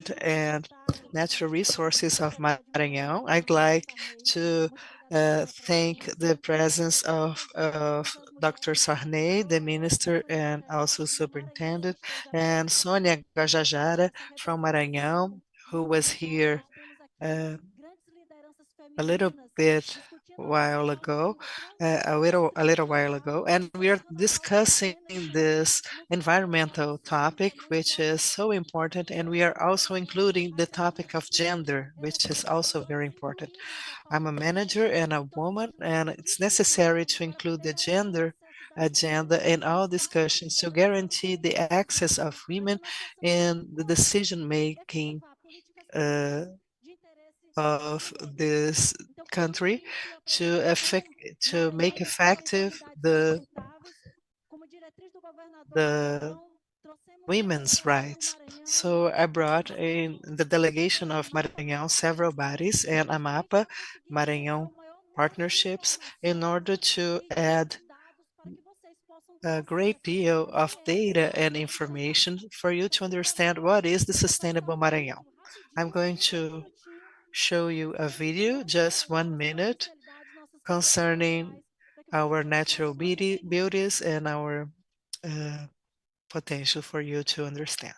Environment and Natural Resources of Maranhão. I'd like to thank the presence of Dr. Sarney, the minister and also superintendent, and Sônia Gajajara from Maranhão, who was here uh, a little bit while ago, a little while ago, and we are discussing this environmental topic, which is so important, and we are also including the topic of gender, which is also very important. I'm a manager and a woman, and it's necessary to include the gender agenda in all discussions to guarantee the access of women in the decision making uh, of this country to make effective the women's rights. So I brought in the delegation of Maranhão several bodies and AMAPA, Maranhão partnerships, in order to add a great deal of data and information for you to understand what is the sustainable Maranhão. I'm going to show you a video, just 1 minute, concerning our natural beauties and our uh, potential for you to understand.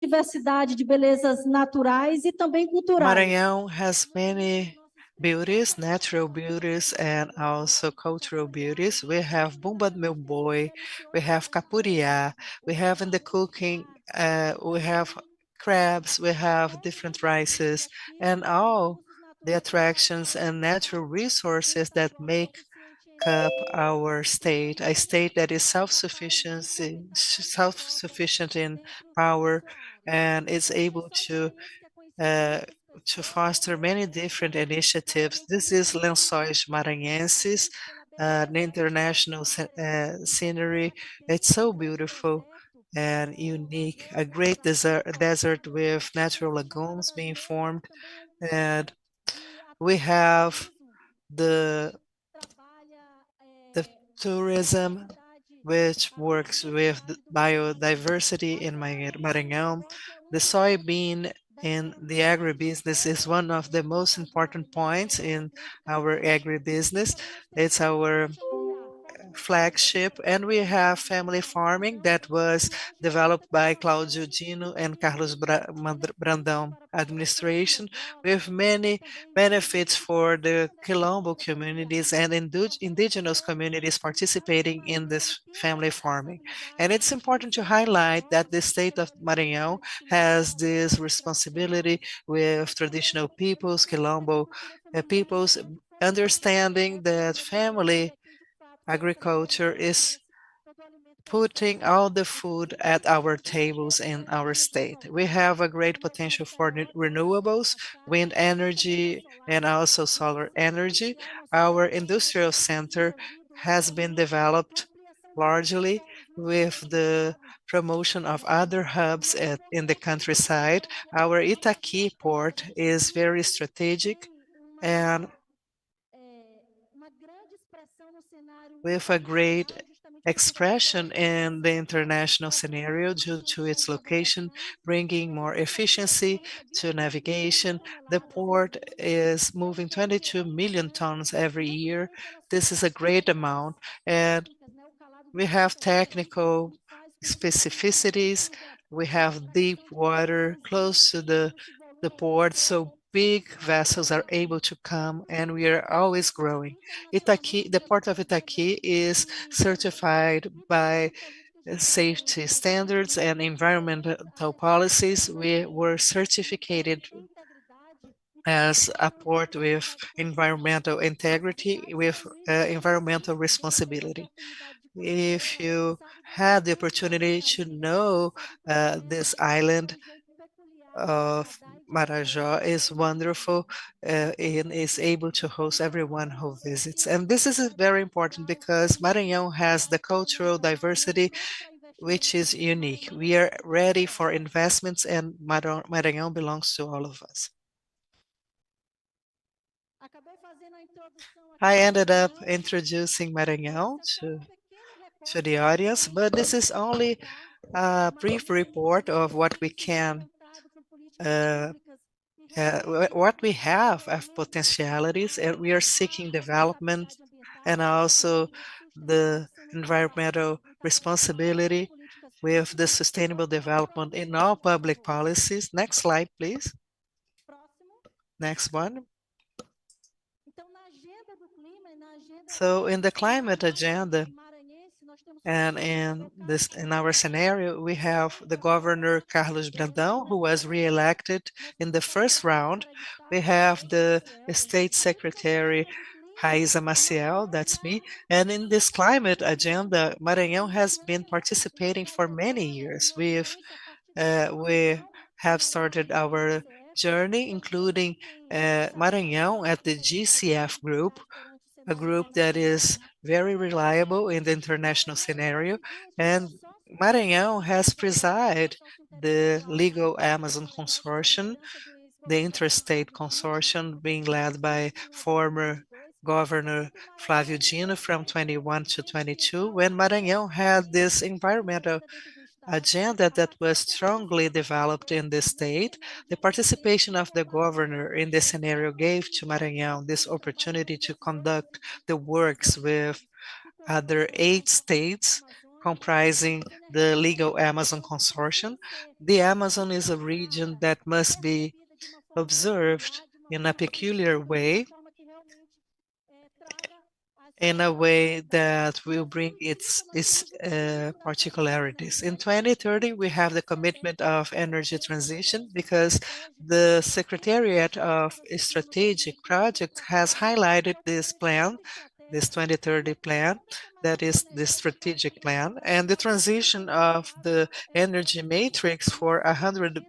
Diversidade de belezas naturais e também culturais. Maranhão has many beauties, natural beauties, and also cultural beauties. We have Bumba Meu Boi, we have Capuriá, we have in the cooking, we have crabs, we have different rices, and all the attractions and natural resources that make up our state, a state that is self-sufficient in power and is able uh, to foster many different initiatives. This is Lençóis Maranhenses, an international scenery. It's so beautiful and unique, a great desert with natural lagoons being formed. And we have the tourism, which works with biodiversity in Maranhão. The soybean in the agribusiness is one of the most important points in our agribusiness. It's our flagship, and we have family farming that was developed by Claudio Dino and Carlos Brandão administration, with many benefits for the Quilombo communities and indigenous communities participating in this family farming. And it's important to highlight that the state of Maranhão has this responsibility with traditional peoples, Quilombo peoples, understanding that family agriculture is putting all the food at our tables in our state. We have a great potential for renewables, wind energy, and also solar energy. Our industrial center has been developed largely with the promotion of other hubs in the countryside. Our Itaqui port is very strategic and with a great expression in the international scenario due to its location, bringing more efficiency to navigation. The port is moving 22 million tons every year. This is a great amount, and we have technical specificities. We have deep water close to the port, so big vessels are able to come, and we are always growing. Itaqui, the port of Itaqui is certified by safety standards and environmental policies. We were certificated as a port with environmental integrity, with environmental responsibility. If you had the opportunity to know this island of Marajó is wonderful and is able to host everyone who visits. And this is very important because Maranhão has the cultural diversity which is unique. We are ready for investments and Maranhão belongs to all of us. I ended up introducing Maranhão to the audience, but this is only a brief report of what we can uh, what we have of potentialities, and we are seeking development and also the environmental responsibility with the sustainable development in all public policies. Next slide, please. Next one. So in the climate agenda, and in our scenario, we have the Governor Carlos Brandão, who was re-elected in the first round. We have the State Secretary Raysa Maciel, that's me. And in this climate agenda, Maranhão has been participating for many years. We have started our journey, including Maranhão at the GCF group, a group that is very reliable in the international scenario. And Maranhão has presided the Legal Amazon Consortium, the interstate consortium being led by former Governor Flávio Dino from 21 to 22, when Maranhão had this environmental agenda that was strongly developed in the state. The participation of the governor in this scenario gave to Maranhão this opportunity to conduct the works with other 8 states comprising the Legal Amazon Consortium. The Amazon is a region that must be observed in a peculiar way, in a way that will bring its particularities. In 2030, we have the commitment of energy transition because the Secretariat of Strategic Projects has highlighted this plan, this 2030 plan, that is the strategic plan, and the transition of the energy matrix for 100%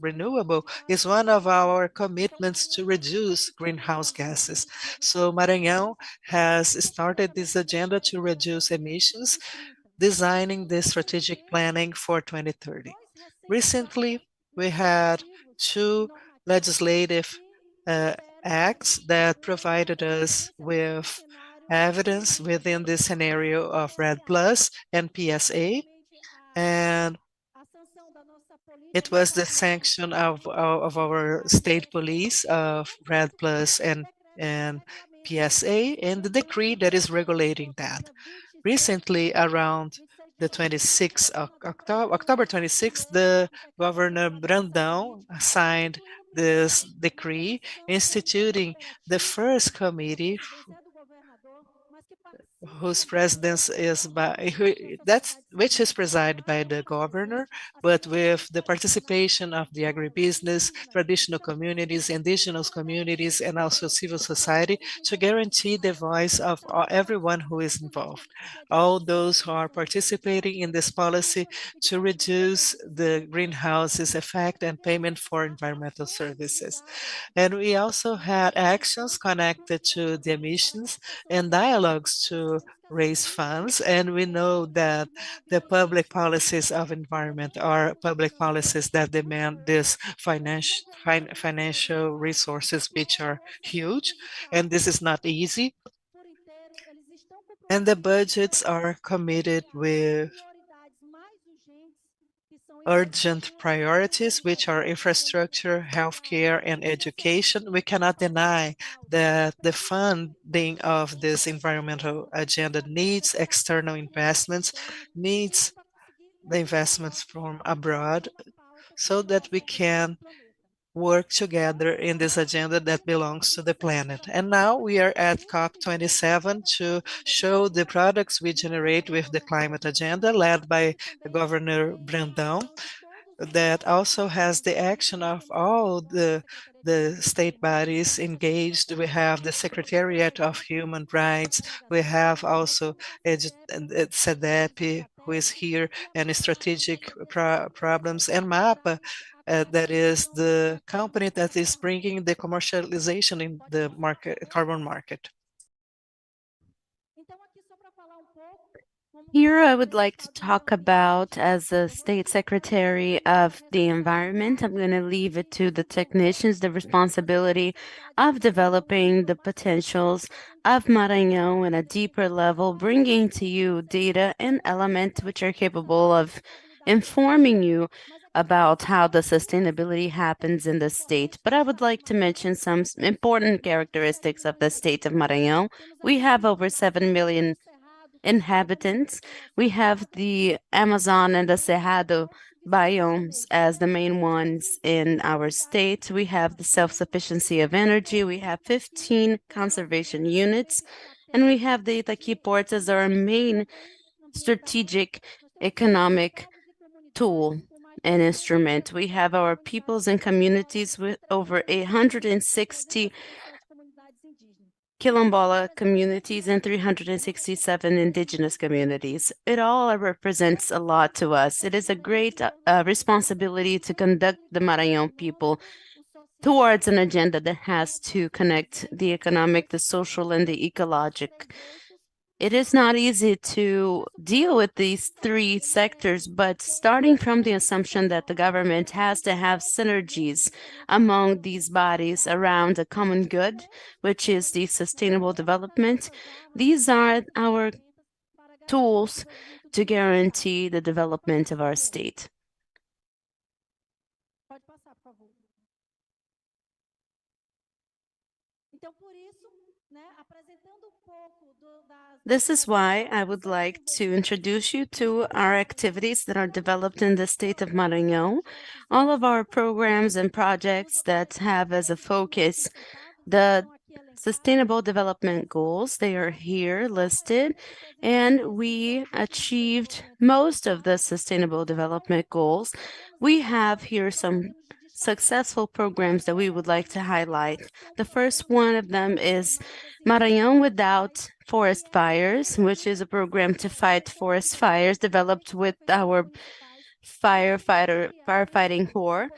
renewable is one of our commitments to reduce greenhouse gases. So Maranhão has started this agenda to reduce emissions, designing the strategic planning for 2030. Recently, we had 2 legislative uh, acts that provided us with evidence within the scenario of RED Plus and PSA, and it was the sanction of our state police of RED Plus and PSA and the decree that is regulating that. Recently, around the 26th of October 26th, the Governor Brandão signed this decree instituting the first committee whose presidence is which is presided by the governor, but with the participation of the agribusiness, traditional communities, indigenous communities, and also civil society to guarantee the voice of everyone who is involved. All those who are participating in this policy to reduce the greenhouse's effect and payment for environmental services. And we also had actions connected to the emissions and dialogues to raise funds. And we know that the public policies of environment are public policies that demand this financial resources, which are huge. And this is not easy. And the budgets are committed with urgent priorities, which are infrastructure, healthcare, and education. We cannot deny that the funding of this environmental agenda needs external investments, needs the investments from abroad, so that we can work together in this agenda that belongs to the planet. And now we are at COP27 to show the products we generate with the climate agenda led by Governor Brandão. that also has the action of all the state bodies engaged. We have the Secretariat of Human Rights. We have also SEDEP, who is here, and strategic problems, and MAPA, that is the company that is bringing the commercialization in the market, carbon market. Here, I would like to talk about, as a State Secretary of the Environment, I'm going to leave it to the technicians, the responsibility of developing the potentials of Maranhão in a deeper level, bringing to you data and elements which are capable of informing you about how the sustainability happens in the state. But I would like to mention some important characteristics of the state of Maranhão. We have over 7 million inhabitants. We have the Amazon and the Cerrado biomes as the main ones in our state. We have the self-sufficiency of energy. We have 15 conservation units, and we have the Itaqui ports as our main strategic economic tool and instrument. We have our peoples and communities with over 160 Quilombola communities and 367 indigenous communities. It all represents a lot to us. It is a great responsibility to conduct the Maranhão people towards an agenda that has to connect the economic, the social, and the ecologic. It is not easy to deal with these three sectors, but starting from the assumption that the government has to have synergies among these bodies around a common good, which is the sustainable development, these are our tools to guarantee the development of our state. This is why I would like to introduce you to our activities that are developed in the state of Maranhão. All of our programs and projects that have as a focus the Sustainable Development Goals, they are here listed, and we achieved most of the Sustainable Development Goals. We have here some successful programs that we would like to highlight. The first one of them is Maranhão Without Forest Fires, which is a program to fight forest fires developed with our firefighting corps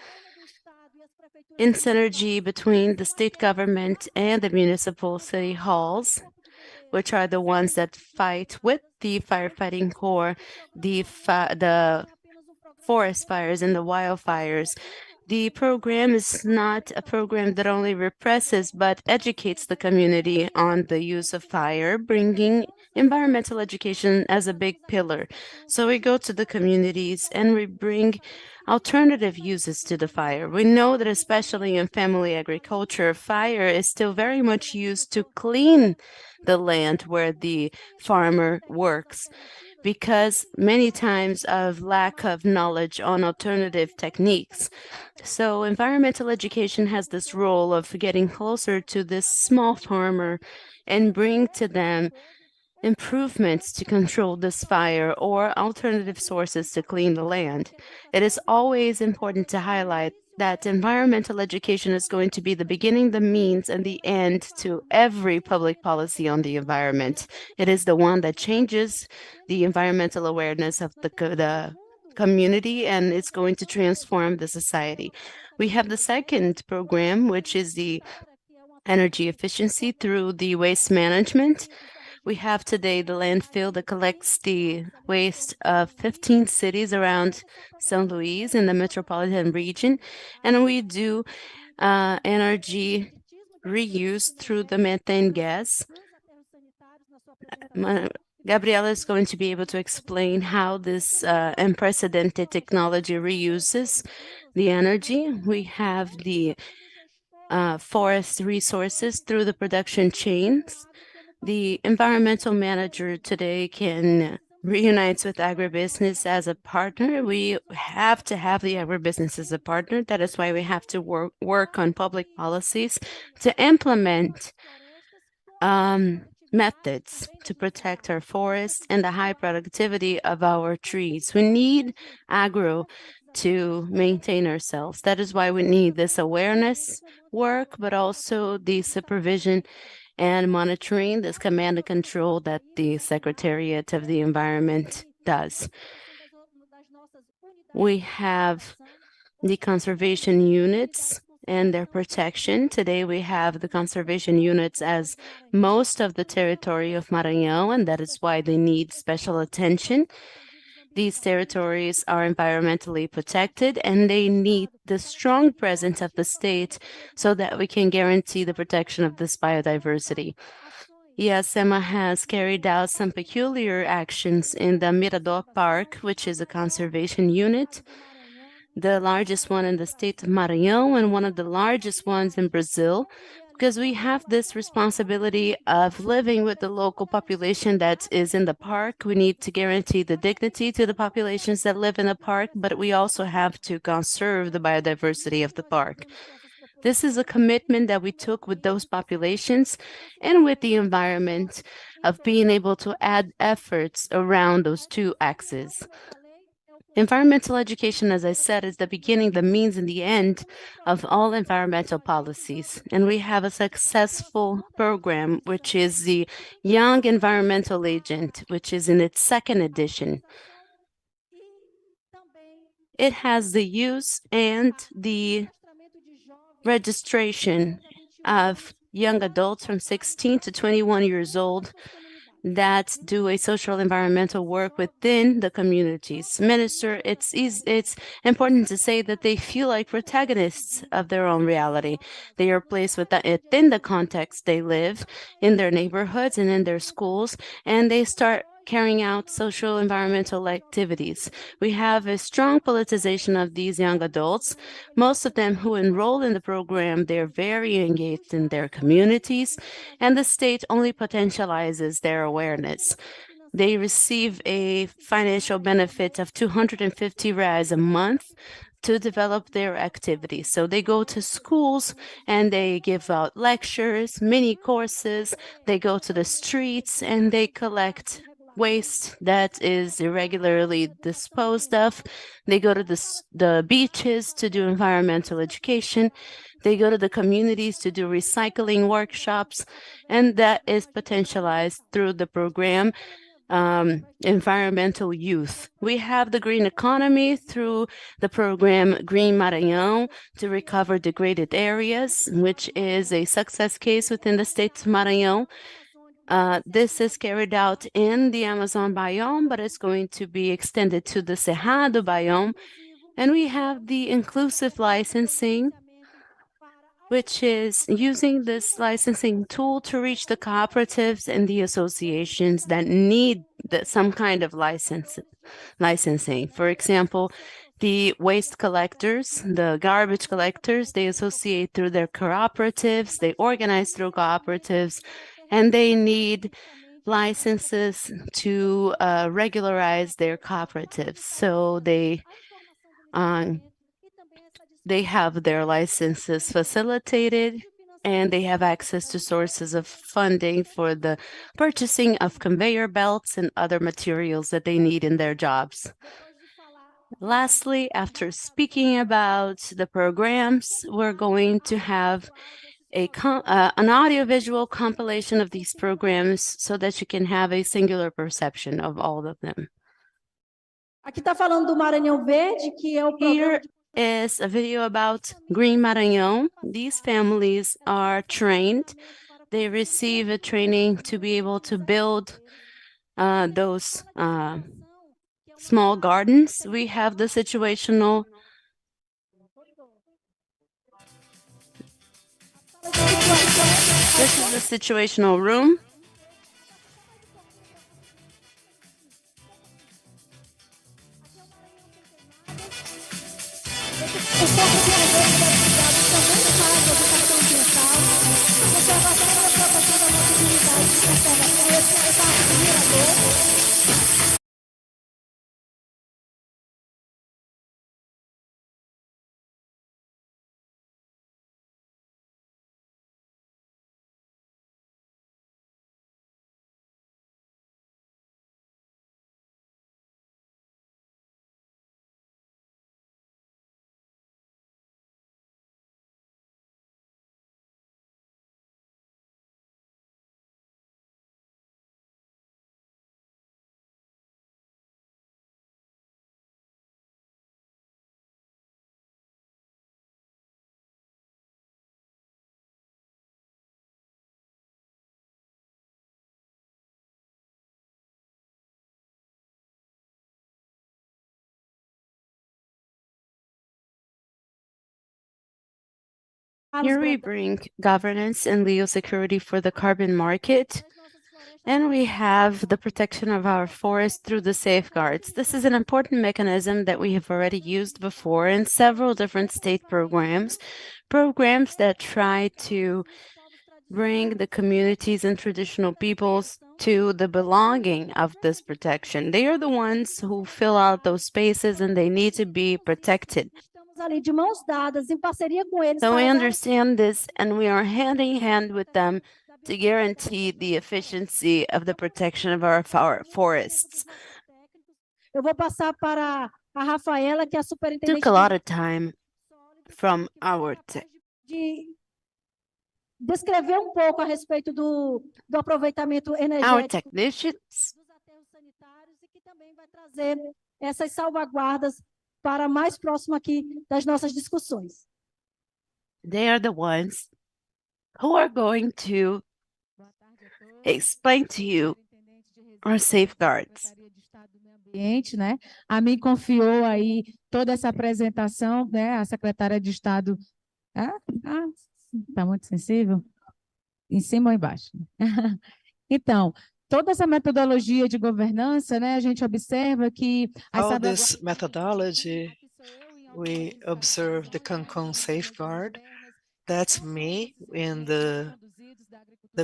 in synergy between the state government and the municipal city halls, which are the ones that fight with the firefighting corps, the forest fires and the wildfires. The program is not a program that only represses but educates the community on the use of fire, bringing environmental education as a big pillar. So we go to the communities and we bring alternative uses to the fire. We know that especially in family agriculture, fire is still very much used to clean the land where the farmer works, because many times of lack of knowledge on alternative techniques. So environmental education has this role of getting closer to this small farmer and bring to them improvements to control this fire or alternative sources to clean the land. It is always important to highlight that environmental education is going to be the beginning, the means, and the end to every public policy on the environment. It is the one that changes the environmental awareness of the community, and it's going to transform the society. We have the second program, which is the energy efficiency through the waste management. We have today the landfill that collects the waste of 15 cities around São Luís in the metropolitan region, and we do energy reuse through the methane gas. Gabriela is going to be able to explain how this unprecedented technology reuses the energy. We have the forest resources through the production chains. The environmental manager today can reunite with agribusiness as a partner. We have to have the agribusiness as a partner. That is why we have to work on public policies to implement methods to protect our forests and the high productivity of our trees. We need agro to maintain ourselves. That is why we need this awareness work, but also the supervision and monitoring, this command and control that the Secretariat of the Environment does. We have the conservation units and their protection. Today we have the conservation units as most of the territory of Maranhão, and that is why they need special attention. These territories are environmentally protected and they need the strong presence of the state so that we can guarantee the protection of this biodiversity. Yes, SEMA has carried out some peculiar actions in the Mirador Park, which is a conservation unit, the largest one in the state of Maranhão and one of the largest ones in Brazil, because we have this responsibility of living with the local population that is in the park. We need to guarantee the dignity to the populations that live in the park, but we also have to conserve the biodiversity of the park. This is a commitment that we took with those populations and with the environment of being able to add efforts around those two axes. Environmental education, as I said, is the beginning, the means, and the end of all environmental policies. And we have a successful program, which is the Young Environmental Agent, which is in its second edition. It has the use and the registration of young adults from 16 to 21 years old that do a social environmental work within the communities. Minister, it's important to say that they feel like protagonists of their own reality. They are placed within the context they live, in their neighborhoods and in their schools, and they start carrying out social environmental activities. We have a strong politicization of these young adults. Most of them who enroll in the program, they're very engaged in their communities, and the state only potentializes their awareness. They receive a financial benefit of 250 reais a month to develop their activities. So they go to schools and they give out lectures, mini courses, they go to the streets and they collect waste that is irregularly disposed of. They go to the beaches to do environmental education. They go to the communities to do recycling workshops, and that is potentialized through the program Environmental Youth. We have the green economy through the program Green Maranhão to recover degraded areas, which is a success case within the state of Maranhão. This is carried out in the Amazon biome, but it's going to be extended to the Cerrado biome. And we have the inclusive licensing, which is using this licensing tool to reach the cooperatives and the associations that need some kind of licensing. For example, the waste collectors, the garbage collectors, they associate through their cooperatives, they organize through cooperatives, and they need licenses to regularize their cooperatives. So they have their licenses facilitated and they have access to sources of funding for the purchasing of conveyor belts and other materials that they need in their jobs. Lastly, after speaking about the programs, we're going to have an audiovisual compilation of these programs so that you can have a singular perception of all of them. Aqui está falando do Maranhão Verde, que é o programa Here is a video about Green Maranhão. These families are trained. They receive a training to be able to build those small gardens. We have the situational. This is the situational room. O foco de governo das cidades também faz educação ambiental, conservação e exploração da nossa comunidade de conservação. Esse é o parque do Mirador. Here we bring governance and legal security for the carbon market, and we have the protection of our forest through the safeguards. This is an important mechanism that we have already used before in several different state programs, programs that try to bring the communities and traditional peoples to the belonging of this protection. They are the ones who fill out those spaces and they need to be protected. Estamos ali de mãos dadas, em parceria com eles, So we para dar understand this and we are hand in hand with them to guarantee the efficiency of the protection of our forests. Eu vou passar para a Rafaella, que é a Took superintendente a lot of time from our de descrever um pouco a respeito do aproveitamento energético technicians. dos aterros sanitários e que também vai trazer essas salvaguardas para mais próximo aqui das nossas discussões. They are the ones who are going to explain to you our safeguards. Ambiente, né? A mim confiou aí toda essa apresentação, né? A secretária de Estado. Tá muito sensível? Em cima ou embaixo? Então, toda essa metodologia de governança, né? A gente observa que All this methodology, we observe the Cancun safeguard. That's me in the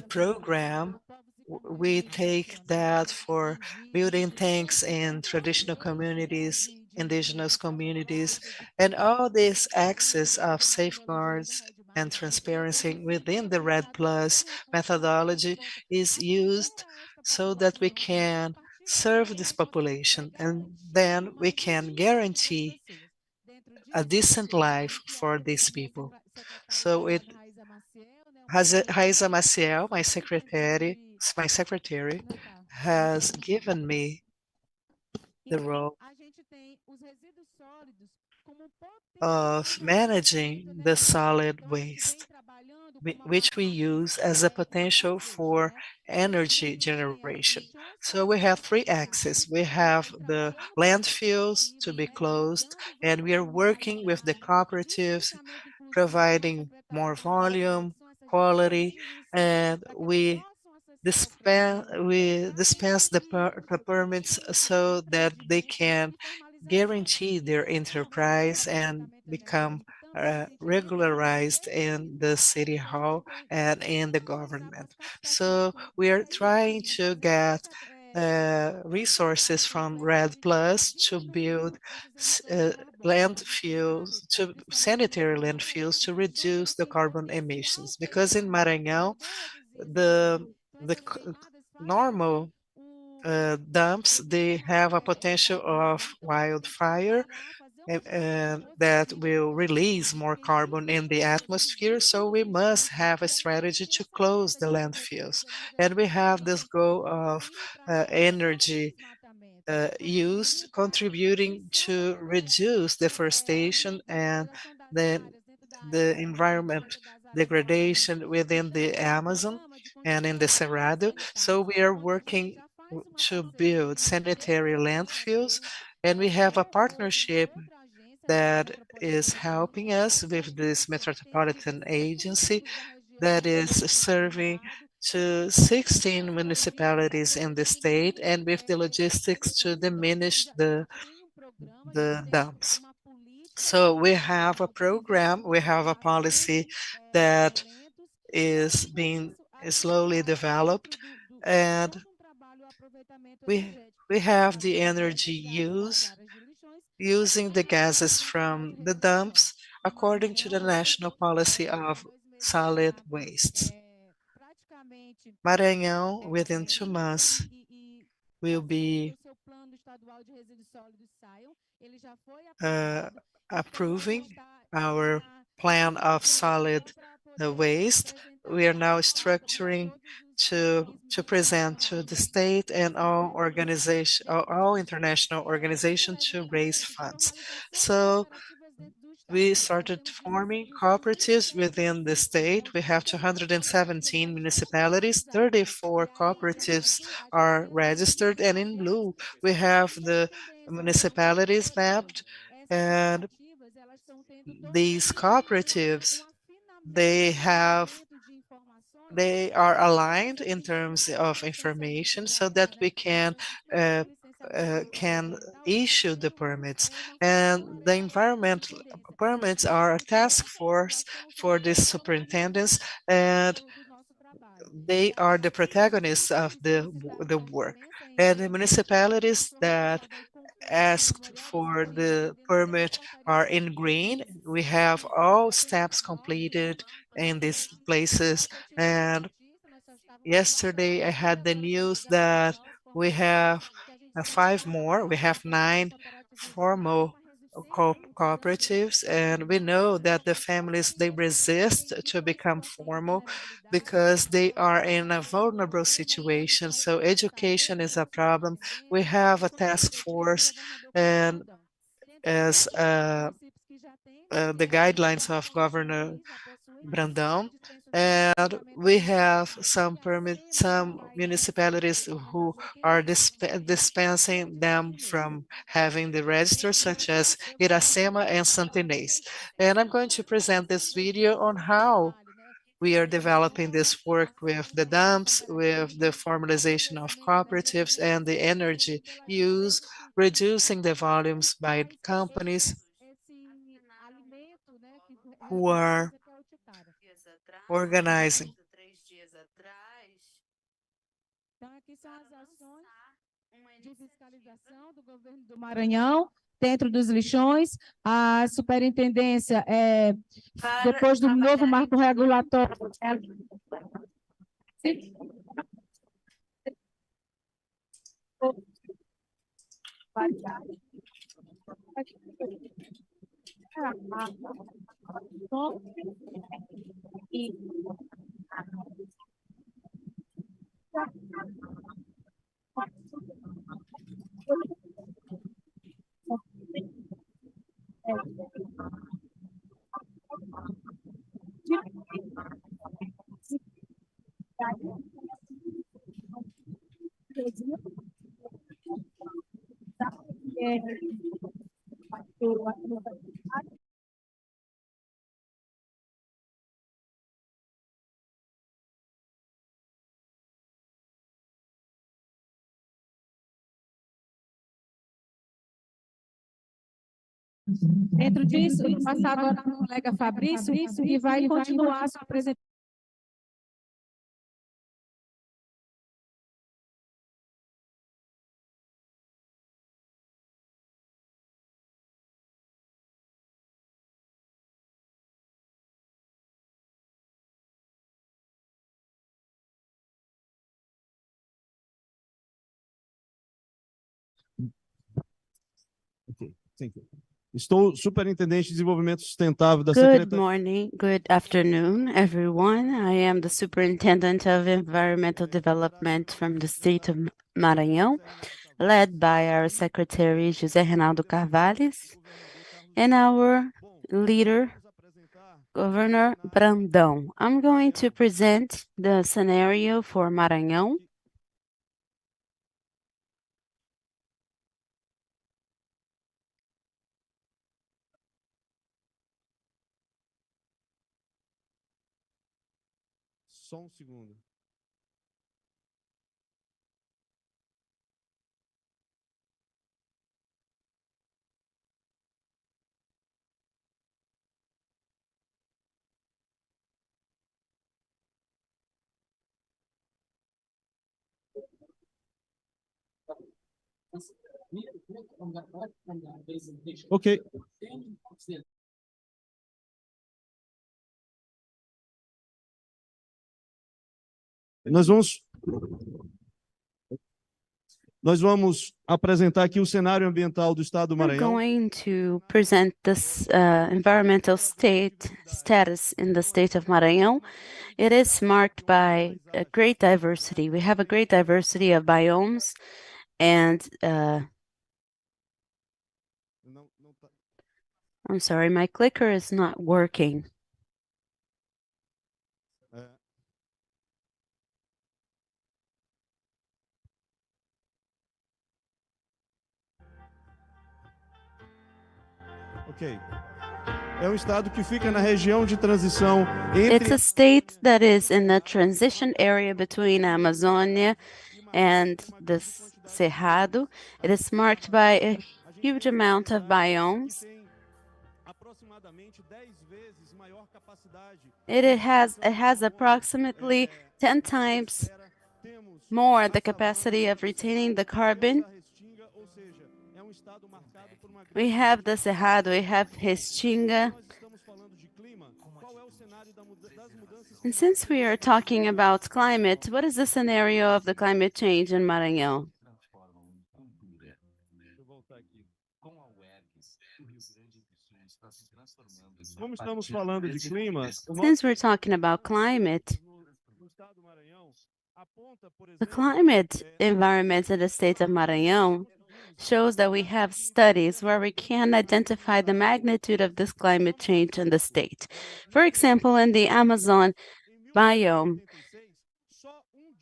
program. We take that for building tanks in traditional communities, indigenous communities, and all this access of safeguards and transparency within the Red Plus methodology is used so that we can serve this population, and then we can guarantee a decent life for these people. So it has Raysa Maciel, my secretary, has given me the role of managing the solid waste, which we use as a potential for energy generation. So we have three axes. We have the landfills to be closed, and we are working with the cooperatives, providing more volume, quality, and we dispense the permits so that they can guarantee their enterprise and become regularized in the city hall and in the government. So we are trying to get resources from Red Plus to build landfills, to sanitary landfills to reduce the carbon emissions. Because in Maranhão, the normal dumps, they have a potential of wildfire that will release more carbon in the atmosphere. So we must have a strategy to close the landfills. And we have this goal of energy use contributing to reduce deforestation and then the environment degradation within the Amazon and in the Cerrado. So we are working to build sanitary landfills, and we have a partnership that is helping us with this metropolitan agency that is serving to 16 municipalities in the state, and with the logistics to diminish the dumps. So we have a program, we have a policy that is being slowly developed, and we have the energy use using the gases from the dumps according to the national policy of solid wastes. Maranhão, within 2 months, will be approving our plan of solid waste. We are now structuring to present to the state and all international organizations to raise funds. So we started forming cooperatives within the state. We have 217 municipalities, 34 cooperatives are registered, and in blue we have the municipalities mapped, and these cooperatives, they are aligned in terms of information so that we uh, can issue the permits. And the environmental permits are a task force for the superintendents, and they are the protagonists of the work. And the municipalities that asked for the permit are in green. We have all steps completed in these places. And yesterday I had the news that we have five more. We have nine formal cooperatives, and we know that the families, they resist to become formal because they are in a vulnerable situation. So education is a problem. We have a task force, and as the guidelines of Governor Brandão, and we have some municipalities who are dispensing them from having the register, such as Iracema and Santinês. And I'm going to present this video on how we are developing this work with the dumps, with the formalization of cooperatives and the energy use, reducing the volumes by companies who are organizing. Então, aqui são as ações de fiscalização do governo do Maranhão, dentro dos lixões. A superintendência, depois do novo marco regulatório, dentro disso, eu vou passar agora para o colega Fabrício, que vai continuar a sua apresentação. Estou superintendente de desenvolvimento sustentável da Good Secretaria. morning, good afternoon, everyone. I am the Superintendent of Environmental Development from the state of Maranhão, led by our Secretary José Reinaldo Carvalhes and our leader, Governor Brandão. I'm going to present the scenario for Maranhão. Só um segundo. Ok. Nós vamos apresentar aqui o cenário ambiental do estado do We're Maranhão. going to present this environmental status in the state of Maranhão. It is marked by a great diversity. We have a great diversity of biomes, and I'm sorry, my clicker is not working. Ok. É um estado que fica na região de transição It's entre a state that is in the transition area between Amazonia and the Cerrado. It is marked by a huge amount of biomes. aproximadamente 10 vezes maior capacidade. It has approximately 10 times more the capacity of retaining the carbon. We have the Cerrado, we have Restinga. And since we are talking about climate, what is the scenario of the climate change in Maranhão? Como estamos falando de clima, Since we're talking about climate, the climate environment in the state of Maranhão shows that we have studies where we can identify the magnitude of this climate change in the state. For example, in the Amazon biome,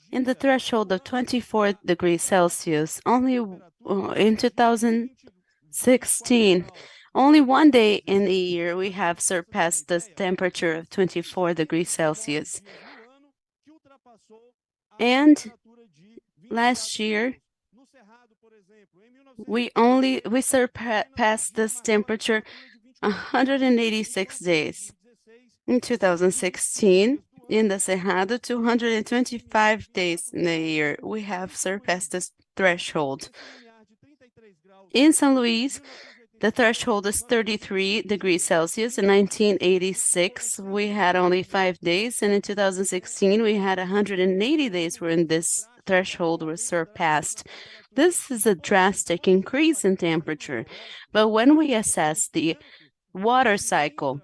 in the threshold of 24 degrees Celsius, only in 2016, only one day in the year we have surpassed the temperature of 24 degrees Celsius. And last year, we surpassed this temperature 186 days. In 2016, in the Cerrado, 225 days in a year, we have surpassed this threshold. In São Luís, the threshold is 33 degrees Celsius. In 1986, we had only 5 days, and in 2016, we had 180 days when this threshold was surpassed. This is a drastic increase in temperature, but when we assess the water cycle,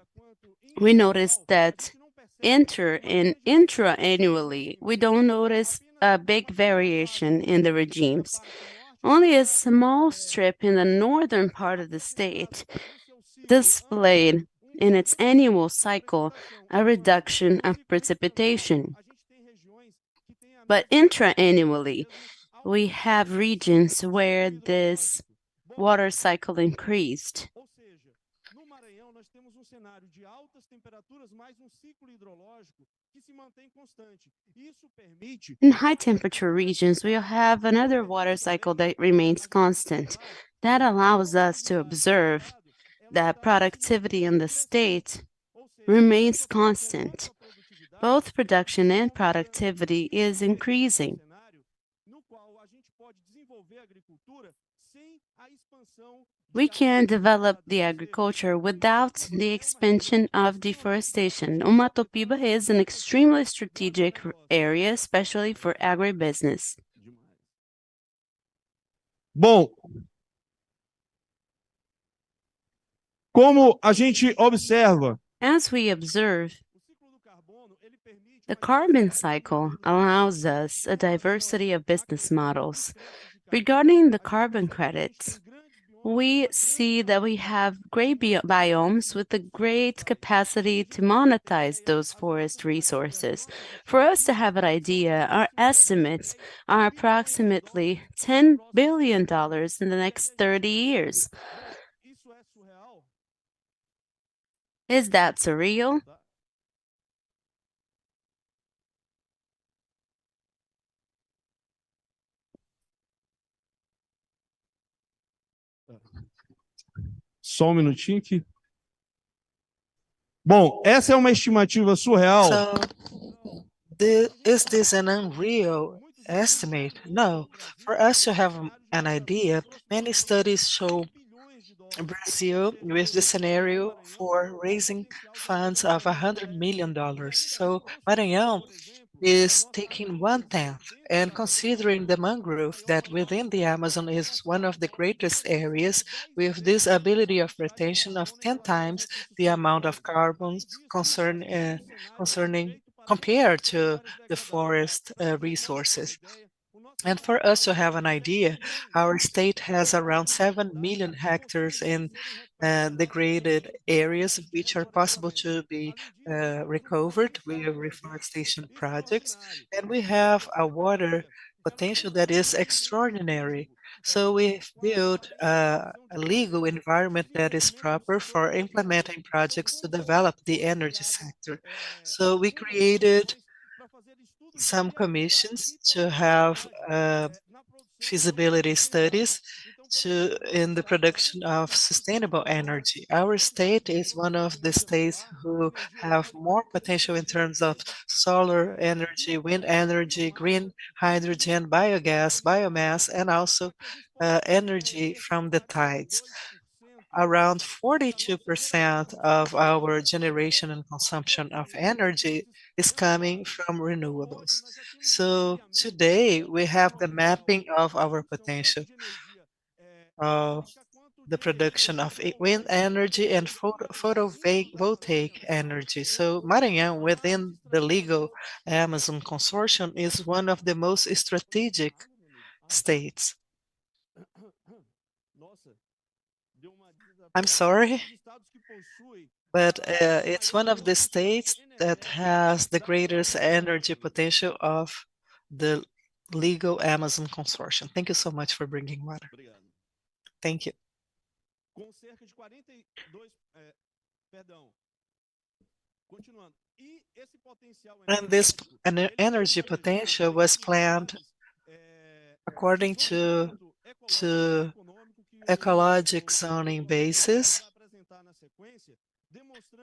we notice that intra-annually, we don't notice a big variation in the regimes. Only a small strip in the northern part of the state displayed in its annual cycle a reduction of precipitation. But intra-annually, we have regions where this water cycle increased. In high temperature regions, we have another water cycle that remains constant. That allows us to observe that productivity in the state remains constant. Both production and productivity is increasing. We can develop the agriculture without the expansion of deforestation. Umatopiba is an extremely strategic area, especially for agribusiness. Bom, como a gente observa, As we observe, the carbon cycle allows us a diversity of business models. Regarding the carbon credits, we see that we have great biomes with a great capacity to monetize those forest resources. For us to have an idea, our estimates are approximately $10 billion in the next 30 years. Is that surreal? só um minutinho aqui. Bom, essa é uma estimativa surreal. So, is this an unreal estimate? No. For us to have an idea, many studies show Brazil with the scenario for raising funds of $100 million. So Maranhão is taking 1/10, and considering the mangrove that within the Amazon is one of the greatest areas with this ability of retention of 10 times the amount of carbon concerning compared to the forest resources. And for us to have an idea, our state has around 7 million hectares in degraded areas which are possible to be recovered with reforestation projects. And we have a water potential that is extraordinary. So we've built a legal environment that is proper for implementing projects to develop the energy sector. So we created some commissions to have feasibility studies in the production of sustainable energy. Our state is one of the states who have more potential in terms of solar energy, wind energy, green hydrogen, biogas, biomass, and also energy from the tides. Around 42% of our generation and consumption of energy is coming from renewables. So today we have the mapping of our potential of the production of wind energy and photovoltaic energy. So Maranhão, within the legal Amazon consortium, is one of the most strategic states. I'm sorry, but it's one of the states that has the greatest energy potential of the legal Amazon consortium. Thank you so much for bringing water. Thank you. And this energy potential was planned according to ecologic zoning basis.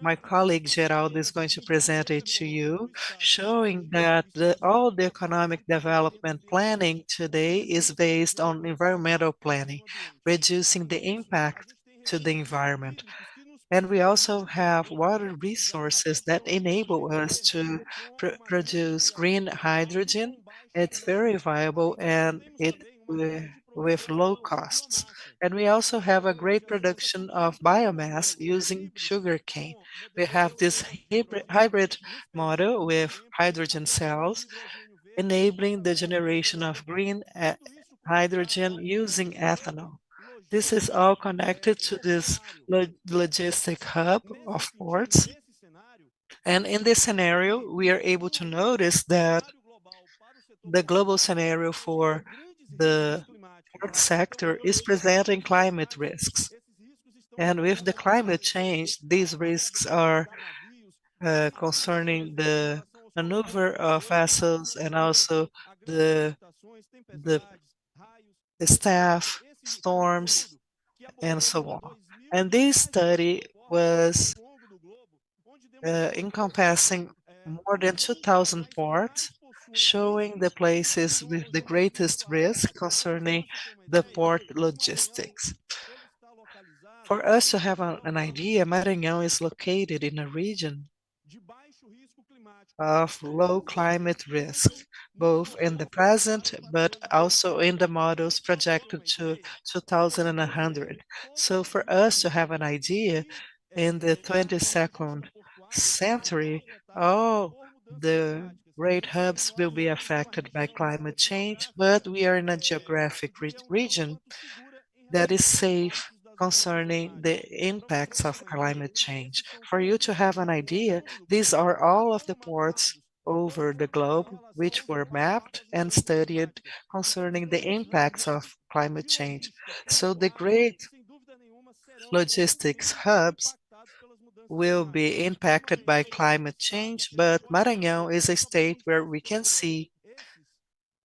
My colleague Geraldo is going to present it to you, showing that all the economic development planning today is based on environmental planning, reducing the impact to the environment. And we also have water resources that enable us to produce green hydrogen. It's very viable and with low costs. And we also have a great production of biomass using sugarcane. We have this hybrid model with hydrogen cells, enabling the generation of green hydrogen using ethanol. This is all connected to this logistic hub of ports. And in this scenario, we are able to notice that the global scenario for the port sector is presenting climate risks. And with the climate change, these risks are concerning the maneuver of vessels and also the, the, the staff, storms, and so on. And this study was encompassing more than 2,000 ports, showing the places with the greatest risk concerning the port logistics. For us to have an idea, Maranhão is located in a region of low climate risk, both in the present but also in the models projected to 2100. So for us to have an idea, in the 22nd century, all the great hubs will be affected by climate change, but we are in a geographic region that is safe concerning the impacts of climate change. For you to have an idea, these are all of the ports over the globe which were mapped and studied concerning the impacts of climate change. So the great logistics hubs will be impacted by climate change, but Maranhão is a state where we can see,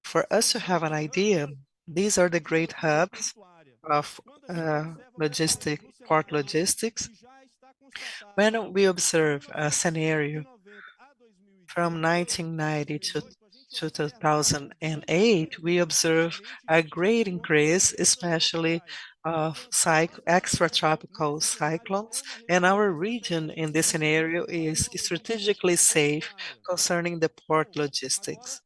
for us to have an idea, these are the great hubs of port logistics. When we observe a scenario from 1990 to 2008, we observe a great increase, especially of extratropical cyclones, and our region in this scenario is strategically safe concerning the port logistics.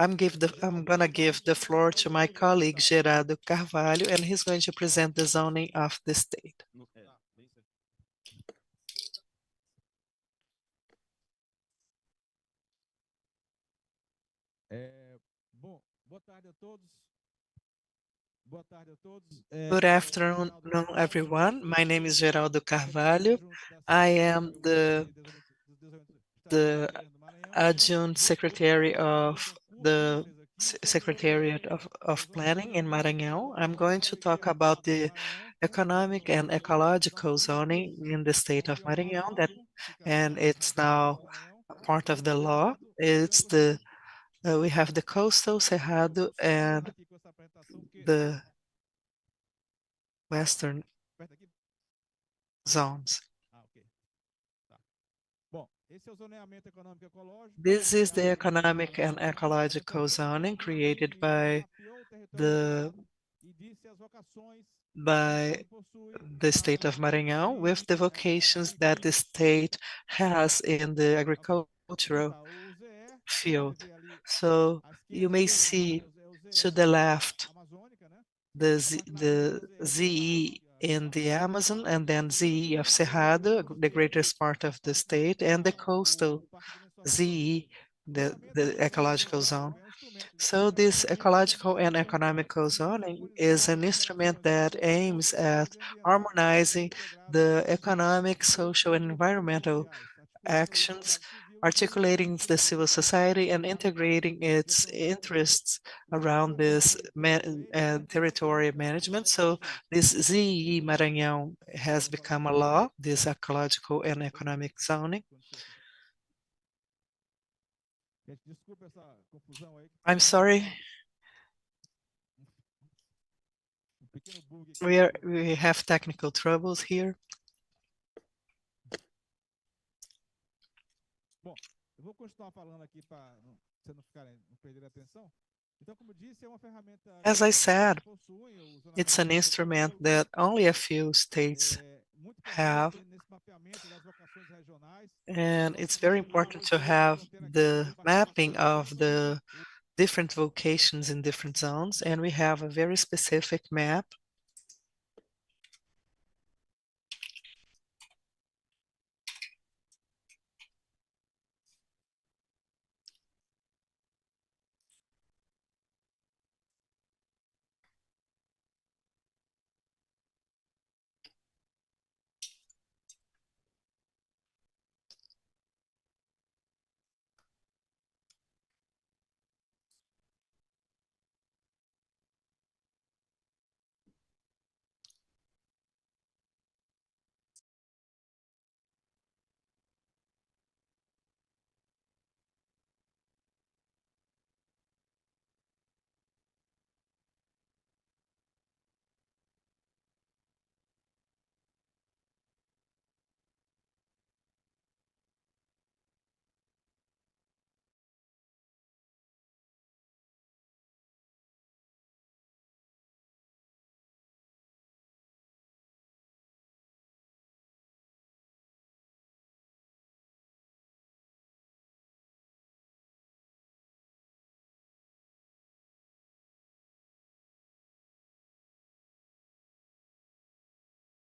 I'm gonna give the floor to my colleague Geraldo Carvalho, and he's going to present the zoning of the state. Good afternoon, everyone. My name is Geraldo Carvalho. I am the adjunct secretary of the Secretariat of Planning in Maranhão. I'm going to talk about the economic and ecological zoning in the state of Maranhão and it's now a part of the law. It's the we have the coastal, cerrado, and the western zones. This is the economic and ecological zoning created the by the state of Maranhão with the vocations that the state has in the agricultural field. So you may see to the left the ZE in the Amazon and then ZE of Cerrado, the greatest part of the state, and the coastal ZE, the ecological zone. So this ecological and economical zoning is an instrument that aims at harmonizing the economic, social, and environmental actions, articulating the civil society and integrating its interests around this territory management. So this ZE Maranhão has become a law, this ecological and economic zoning. I'm sorry. We have technical troubles here. As I said, it's an instrument that only a few states have, and it's very important to have the mapping of the different vocations in different zones, and we have a very specific map.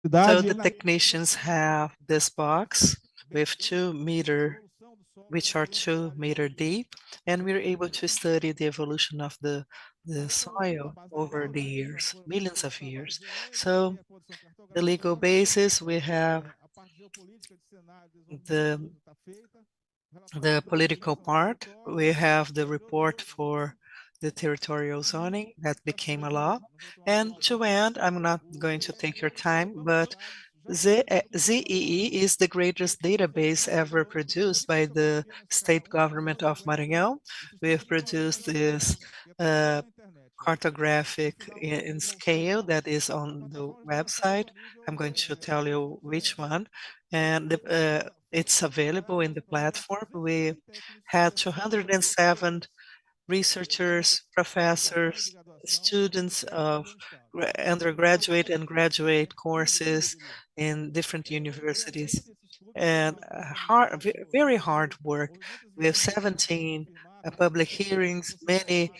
So the technicians have this box with 2 meter, which are 2 meter deep, and we're able to study the evolution of the soil over the years, millions of years. So the legal basis, we have the the political part, we have the report for the territorial zoning that became a law. And to end, I'm not going to take your time, but ZEE is the greatest database ever produced by the state government of Maranhão. We have produced this cartographic in scale that is on the website. I'm going to tell you which one. And it's available in the platform. We had 207 researchers, professors, students of undergraduate and graduate courses in different universities, and very hard work. We have 17 public hearings, many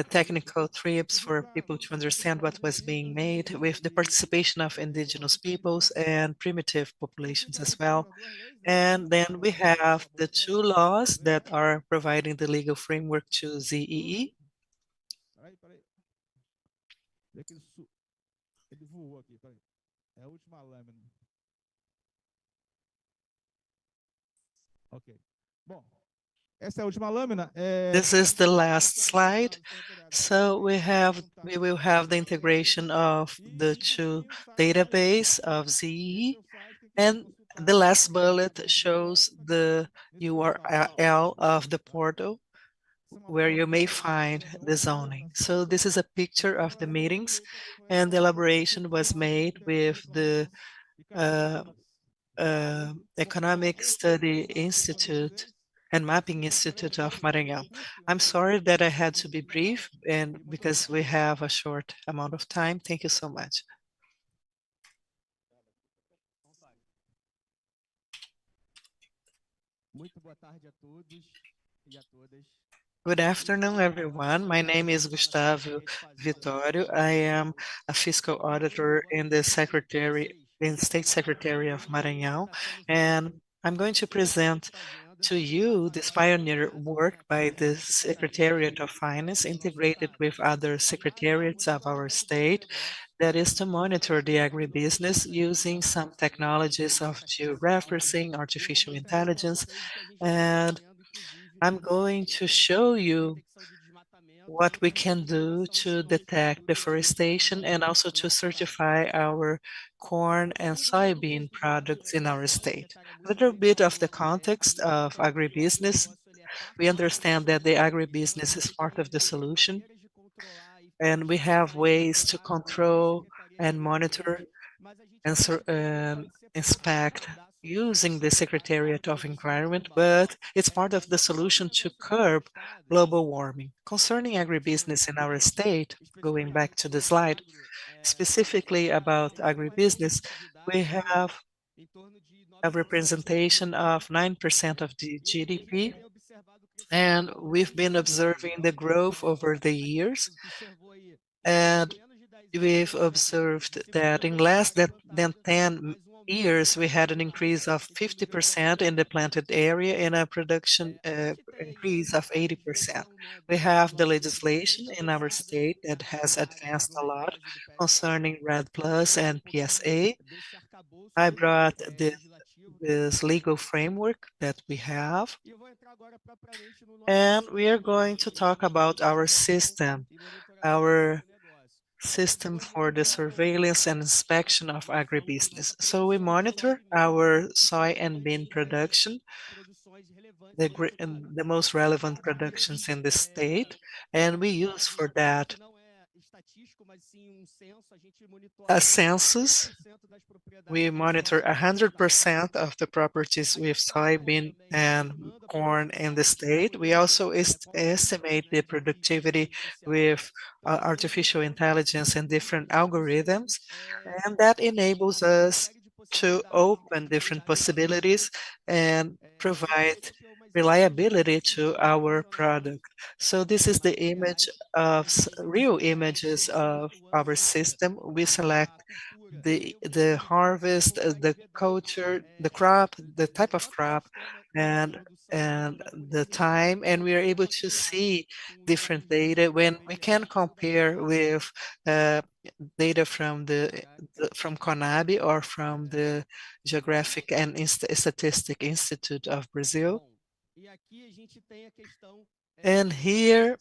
technical trips for people to understand what was being made, with the participation of indigenous peoples and primitive populations as well. And then we have the 2 laws that are providing the legal framework to ZEE. Essa é a última lâmina. This is the last slide. So we will have the integration of the two database of ZE, and the last bullet shows the URL of the portal where you may find the zoning. So this is a picture of the meetings, and the elaboration was made with the uh, Economic Study Institute and Mapping Institute of Maranhão. I'm sorry that I had to be brief, and because we have a short amount of time. Thank you so much. Muito boa tarde a todos e a todas. Good afternoon, everyone. My name is Gustavo Victorio. I am a fiscal auditor in the State Secretary of Maranhão, and I'm going to present to you this pioneer work by the Secretariat of Finance integrated with other secretariats of our state, that is to monitor the agribusiness using some technologies of georeferencing, artificial intelligence, and I'm going to show you what we can do to detect deforestation and also to certify our corn and soybean products in our state. A little bit of the context of agribusiness. We understand that the agribusiness is part of the solution, and we have ways to control and monitor and inspect using the Secretariat of Environment, but it's part of the solution to curb global warming. Concerning agribusiness in our state, going back to the slide, specifically about agribusiness, we have a representation of 9% of the GDP, and we've been observing the growth over the years, and we've observed that in less than 10 years, we had an increase of 50% in the planted area and a production increase of 80%. We have the legislation in our state that has advanced a lot concerning RED Plus and PSA. I brought this legal framework that we have, and we are going to talk about our system for the surveillance and inspection of agribusiness. So we monitor our soy and bean production, the most relevant productions in the state, and we use for that a census. We monitor 100% of the properties with soybean and corn in the state. We also estimate the productivity with artificial intelligence and different algorithms, and that enables us to open different possibilities and provide reliability to our product. So this is the image of real images of our system. We select the harvest, the culture, the crop, the type of crop, and the time, and we are able to see different data when we can compare with data from from CONAB or from the Geographic and Statistic Institute of Brazil. And here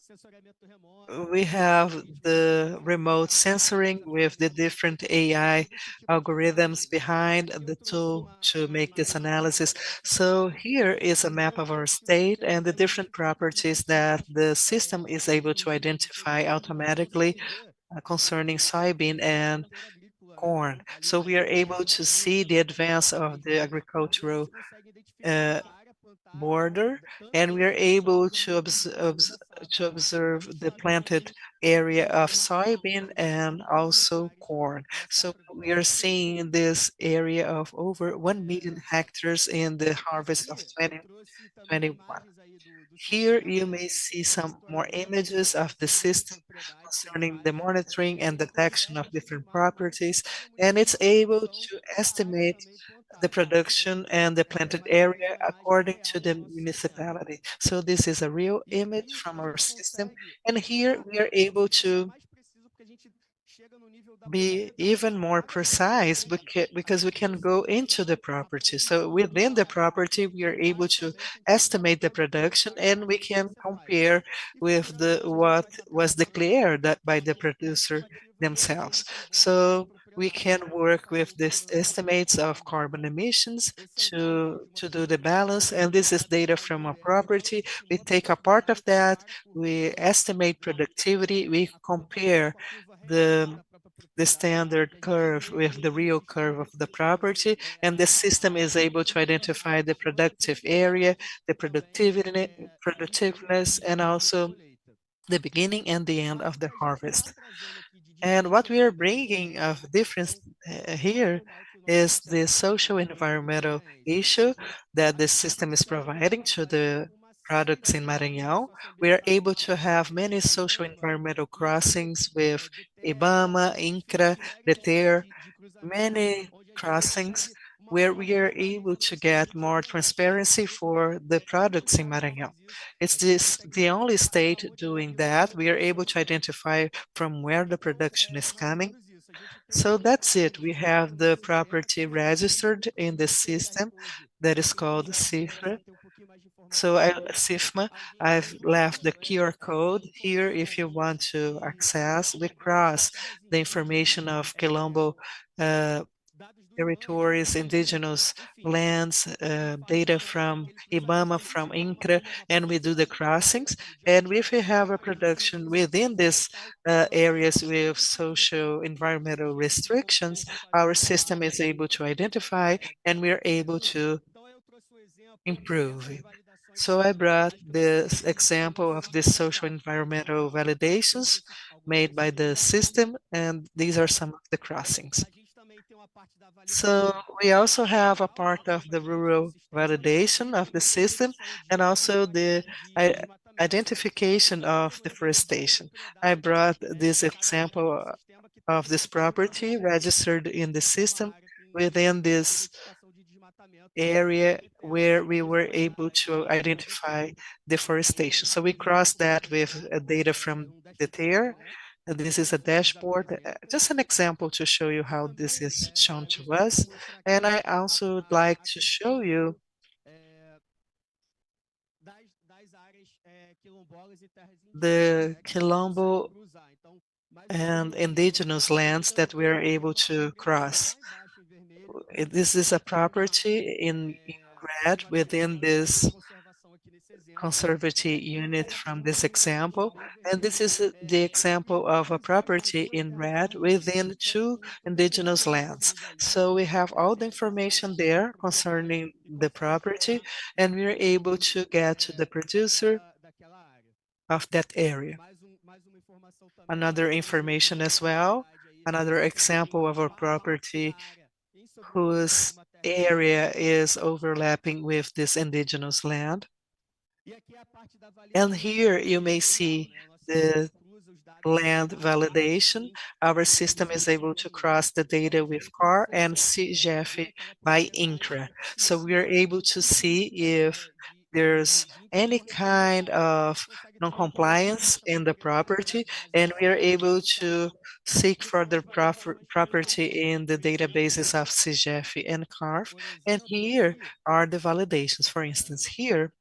we have the remote sensoring with the different AI algorithms behind the tool to make this analysis. So here is a map of our state and the different properties that the system is able to identify automatically concerning soybean and corn. So we are able to see the advance of the agricultural border, and we are able to observe the planted area of soybean and also corn. So we are seeing this area of over 1 million hectares in the harvest of 2021. Here you may see some more images of the system concerning the monitoring and detection of different properties, and it's able to estimate the production and the planted area according to the municipality. So this is a real image from our system. And here we are able to be even more precise because we can go into the property. So within the property, we are able to estimate the production and we can compare with the what was declared that by the producer themselves. So we can work with this estimates of carbon emissions to do the balance. And this is data from a property. We take a part of that, we estimate productivity, we compare the the standard curve with the real curve of the property, and the system is able to identify the productive area, the productiveness, and also the beginning and the end of the harvest. And what we are bringing of difference here is the social environmental issue that the system is providing to the products in Maranhão. We are able to have many social environmental crossings with IBAMA, INCRA, DETER, many crossings where we are able to get more transparency for the products in Maranhão. It's this the only state doing that. We are able to identify from where the production is coming. So that's it. We have the property registered in the system that is called CIFRA. So SIFMA, I've left the QR code here if you want to access. We cross the information of Quilombo uh, territories, indigenous lands, data from IBAMA, from INCRA, and we do the crossings. And if we have a production within these areas with social environmental restrictions, our system is able to identify and we are able to improve it. So I brought this example of the social environmental validations made by the system, and these are some of the crossings. So we also have a part of the rural validation of the system and also the identification of deforestation. I brought this example of this property registered in the system within this area where we were able to identify deforestation. So we crossed that with data from the TARE. This is a dashboard, just an example to show you how this is shown to us. And I also would like to show you the Quilombo and indigenous lands that we are able to cross. This is a property in red within this conservancy unit from this example, and this is the example of a property in red within two indigenous lands. So we have all the information there concerning the property, and we're able to get to the producer of that area. Another information as well, another example of a property whose area is overlapping with this indigenous land. And here you may see the land validation. Our system is able to cross the data with CAR and CGF by INCRA. So we are able to see if there's any kind of non-compliance in the property, and we are able to seek further property in the databases of CGF and CARF. And here are the validations. For instance, here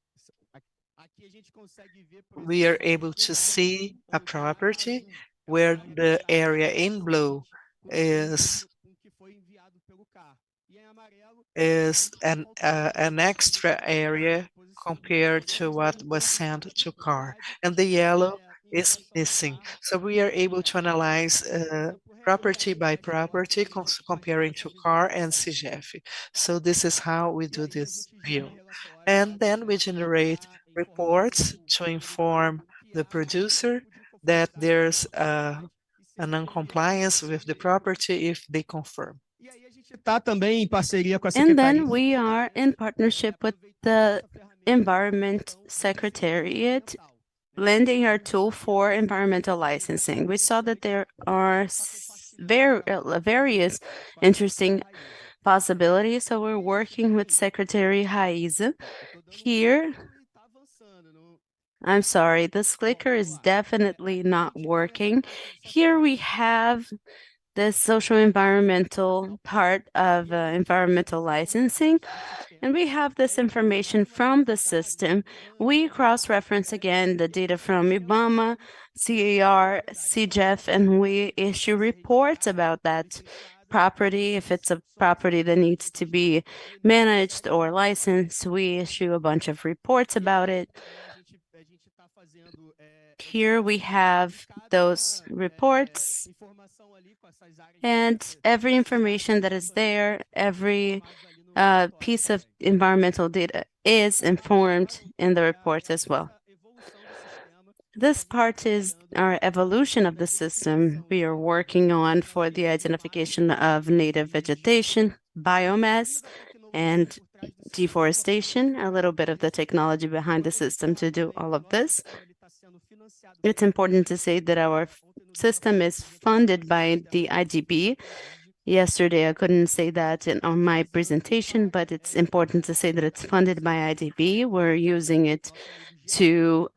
we are able to see a property where the area in blue is an extra area compared to what was sent to CAR, and the yellow is missing. So we are able to analyze property by property comparing to CAR and CGF. So this is how we do this view. And then we generate reports to inform the producer that there's a non-compliance with the property if they confirm. And then we are in partnership with the Environment Secretariat, lending our tool for environmental licensing. We saw that there are various interesting possibilities, so we're working with Secretary Raysa. Here, I'm sorry, this clicker is definitely not working. Here we have the social environmental part of environmental licensing. And we have this information from the system. We cross-reference again the data from IBAMA, CAR, CGF, and we issue reports about that property. If it's a property that needs to be managed or licensed, we issue a bunch of reports about it. Here we have those reports and every information that is there, every piece of environmental data is informed in the reports as well. This part is our evolution of the system we are working on for the identification of native vegetation, biomass, and deforestation, a little bit of the technology behind the system to do all of this. It's important to say that our system is funded by the IDB. Yesterday, I couldn't say that on my presentation, but it's important to say that it's funded by IDB. We're using it to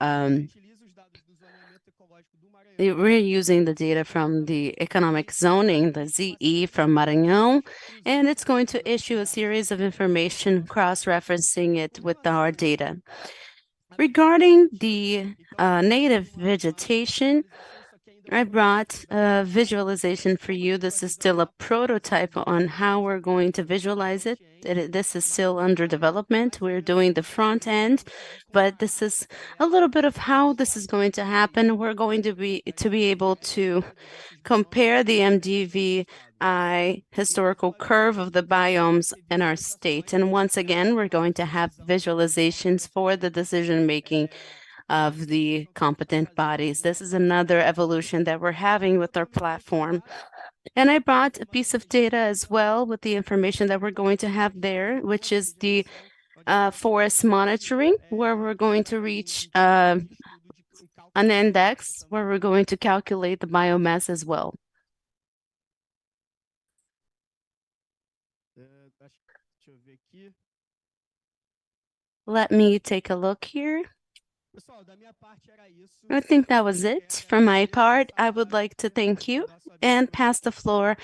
we're using the data from the economic zoning, the ZE from Maranhão, and it's going to issue a series of information cross-referencing it with our data. Regarding the native vegetation, I brought a visualization for you. This is still a prototype on how we're going to visualize it. This is still under development. We're doing the front end, but this is a little bit of how this is going to happen. We're going to be able to compare the MDVI historical curve of the biomes in our state. And once again, we're going to have visualizations for the decision-making of the competent bodies. This is another evolution that we're having with our platform. And I brought a piece of data as well with the information that we're going to have there, which is the forest monitoring, where we're going to reach an index where we're going to calculate the biomass as well. Let me take a look here. I think that was it from my part. I would like to thank you and pass the floor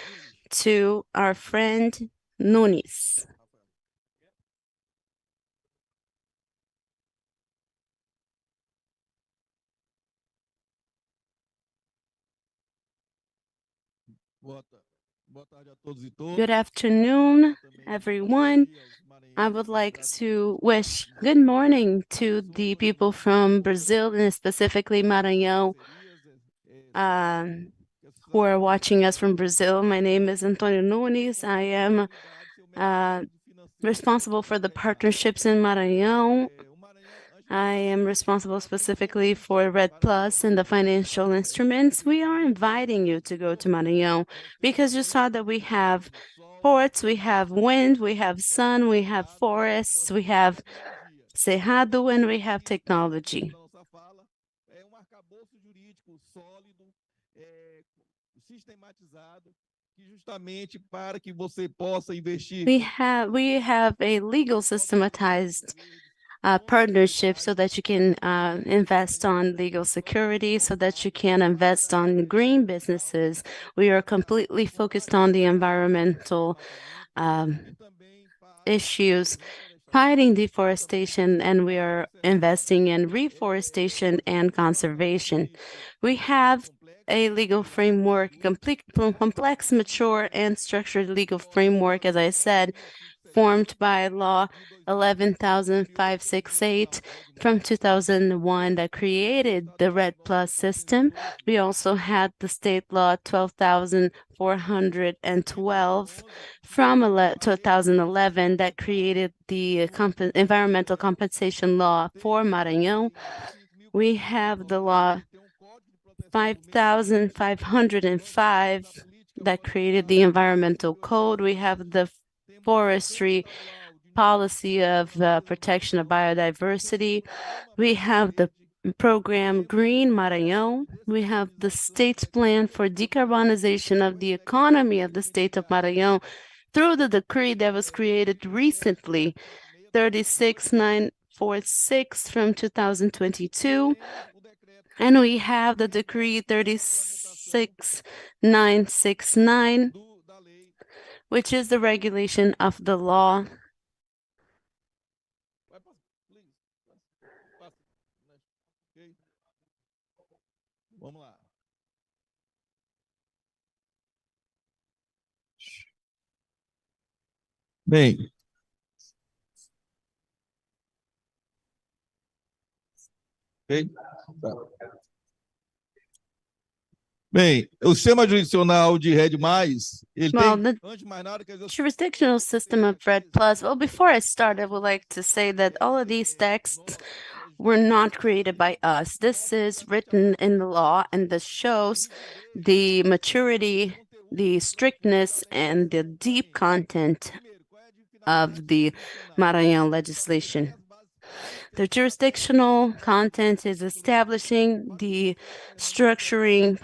to our friend Nunes. Good afternoon, everyone. I would like to wish good morning to the people from Brazil and specifically Maranhão who are watching us from Brazil. My name is Antônio Nunes. I am responsible for the partnerships in Maranhão. I am responsible specifically for Red Plus and the financial instruments. We are inviting you to go to Maranhão because you saw that we have ports, we have wind, we have sun, we have forests, we have cerrado, and we have technology. We have a legal systematized partnership so that you can invest on legal security, so that you can invest on green businesses. We are completely focused on the environmental issues, fighting deforestation, and we are investing in reforestation and conservation. We have a legal framework, complex, mature, and structured legal framework, as I said, formed by Law 11,568 from 2001 that created the Red Plus system. We also had the State Law 12,412 from 2011 that created the Environmental Compensation Law for Maranhão. We have the Law 5,505 that created the Environmental Code. We have the Forestry Policy of Protection of Biodiversity. We have the program Green Maranhão. We have the State Plan for Decarbonization of the Economy of the State of Maranhão through the decree that was created recently, 36946 from 2022. And we have the decree 37 6969, which is the regulation of the law Vamos lá. Bem, ok? Tá. Bem, o sistema jurisdicional de RED+, ele Well, tem, the antes de mais nada, quer dizer, jurisdictional system of RED Plus. Well, before I start, I would like to say that all of these texts were not created by us. This is written in the law, and this shows the maturity, the strictness, and the deep content of the Maranhão legislation. The jurisdictional content is establishing the structuring,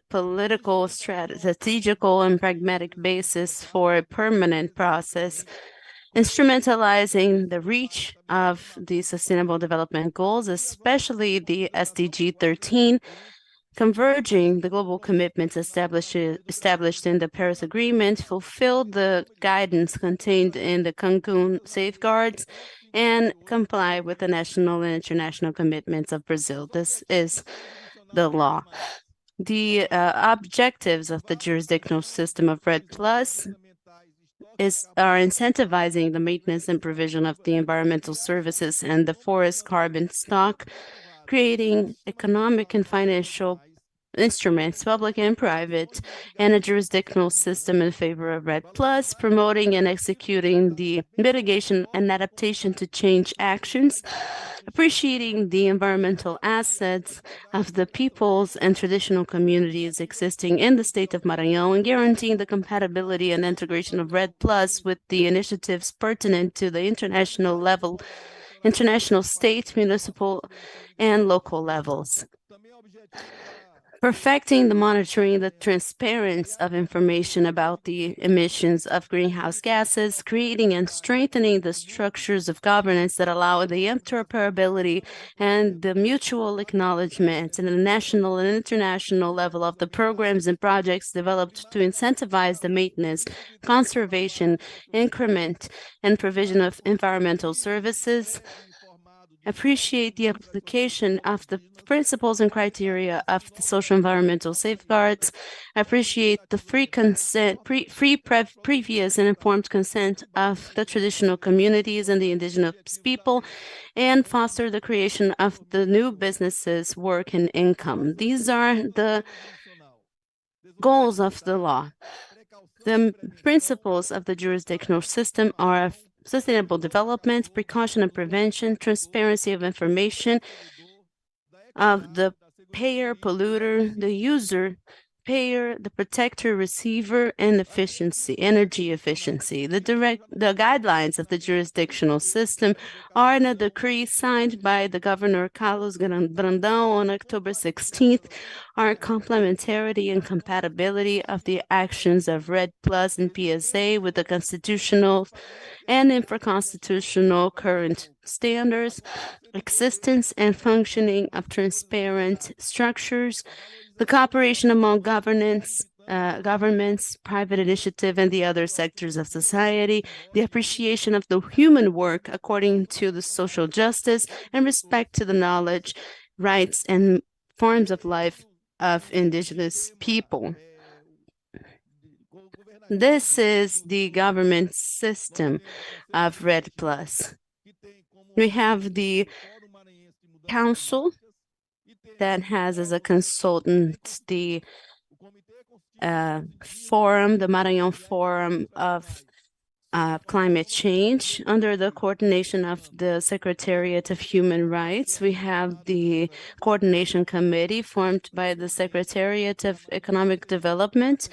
political, strategical, and pragmatic basis for a permanent process, instrumentalizing the reach of the Sustainable Development Goals, especially the SDG 13, converging the global commitments established in the Paris Agreement, fulfill the guidance contained in the Cancun safeguards, and comply with the national and international commitments of Brazil. This is the law. The objectives of the jurisdictional system of RED Plus are incentivizing the maintenance and provision of the environmental services and the forest carbon stock, creating economic and financial instruments, public and private, and a jurisdictional system in favor of RED Plus, promoting and executing the mitigation and adaptation to change actions, appreciating the environmental assets of the peoples and traditional communities existing in the state of Maranhão, and guaranteeing the compatibility and integration of RED Plus with the initiatives pertinent to the international level, international, state, municipal, and local levels. Perfecting the monitoring, the transparency of information about the emissions of greenhouse gases, creating and strengthening the structures of governance that allow the interoperability and the mutual acknowledgement at the national and international level of the programs and projects developed to incentivize the maintenance, conservation, increment, and provision of environmental services. Appreciate the application of the principles and criteria of the social environmental safeguards. Appreciate the free consent, previous and informed consent of the traditional communities and the indigenous people, and foster the creation of the new businesses, work, and income. These are the goals of the law. The principles of the jurisdictional system are sustainable development, precaution and prevention, transparency of information of the payer, polluter, the user, payer, the protector, receiver, and efficiency, energy efficiency. The guidelines of the jurisdictional system are in a decree signed by the Governor Carlos Brandão on October 16th, are complementarity and compatibility of the actions of RED Plus and PSA with the constitutional and infraconstitutional current standards, existence and functioning of transparent structures, the cooperation among governments, private initiative, and the other sectors of society, the appreciation of the human work according to the social justice, and respect to the knowledge, rights, and forms of life of indigenous people. This is the government system of RED Plus. We have the council that has as a consultant the forum, the Maranhão Forum of Climate Change, under the coordination of the Secretariat of Human Rights. We have the Coordination Committee formed by the Secretariat of Economic Development,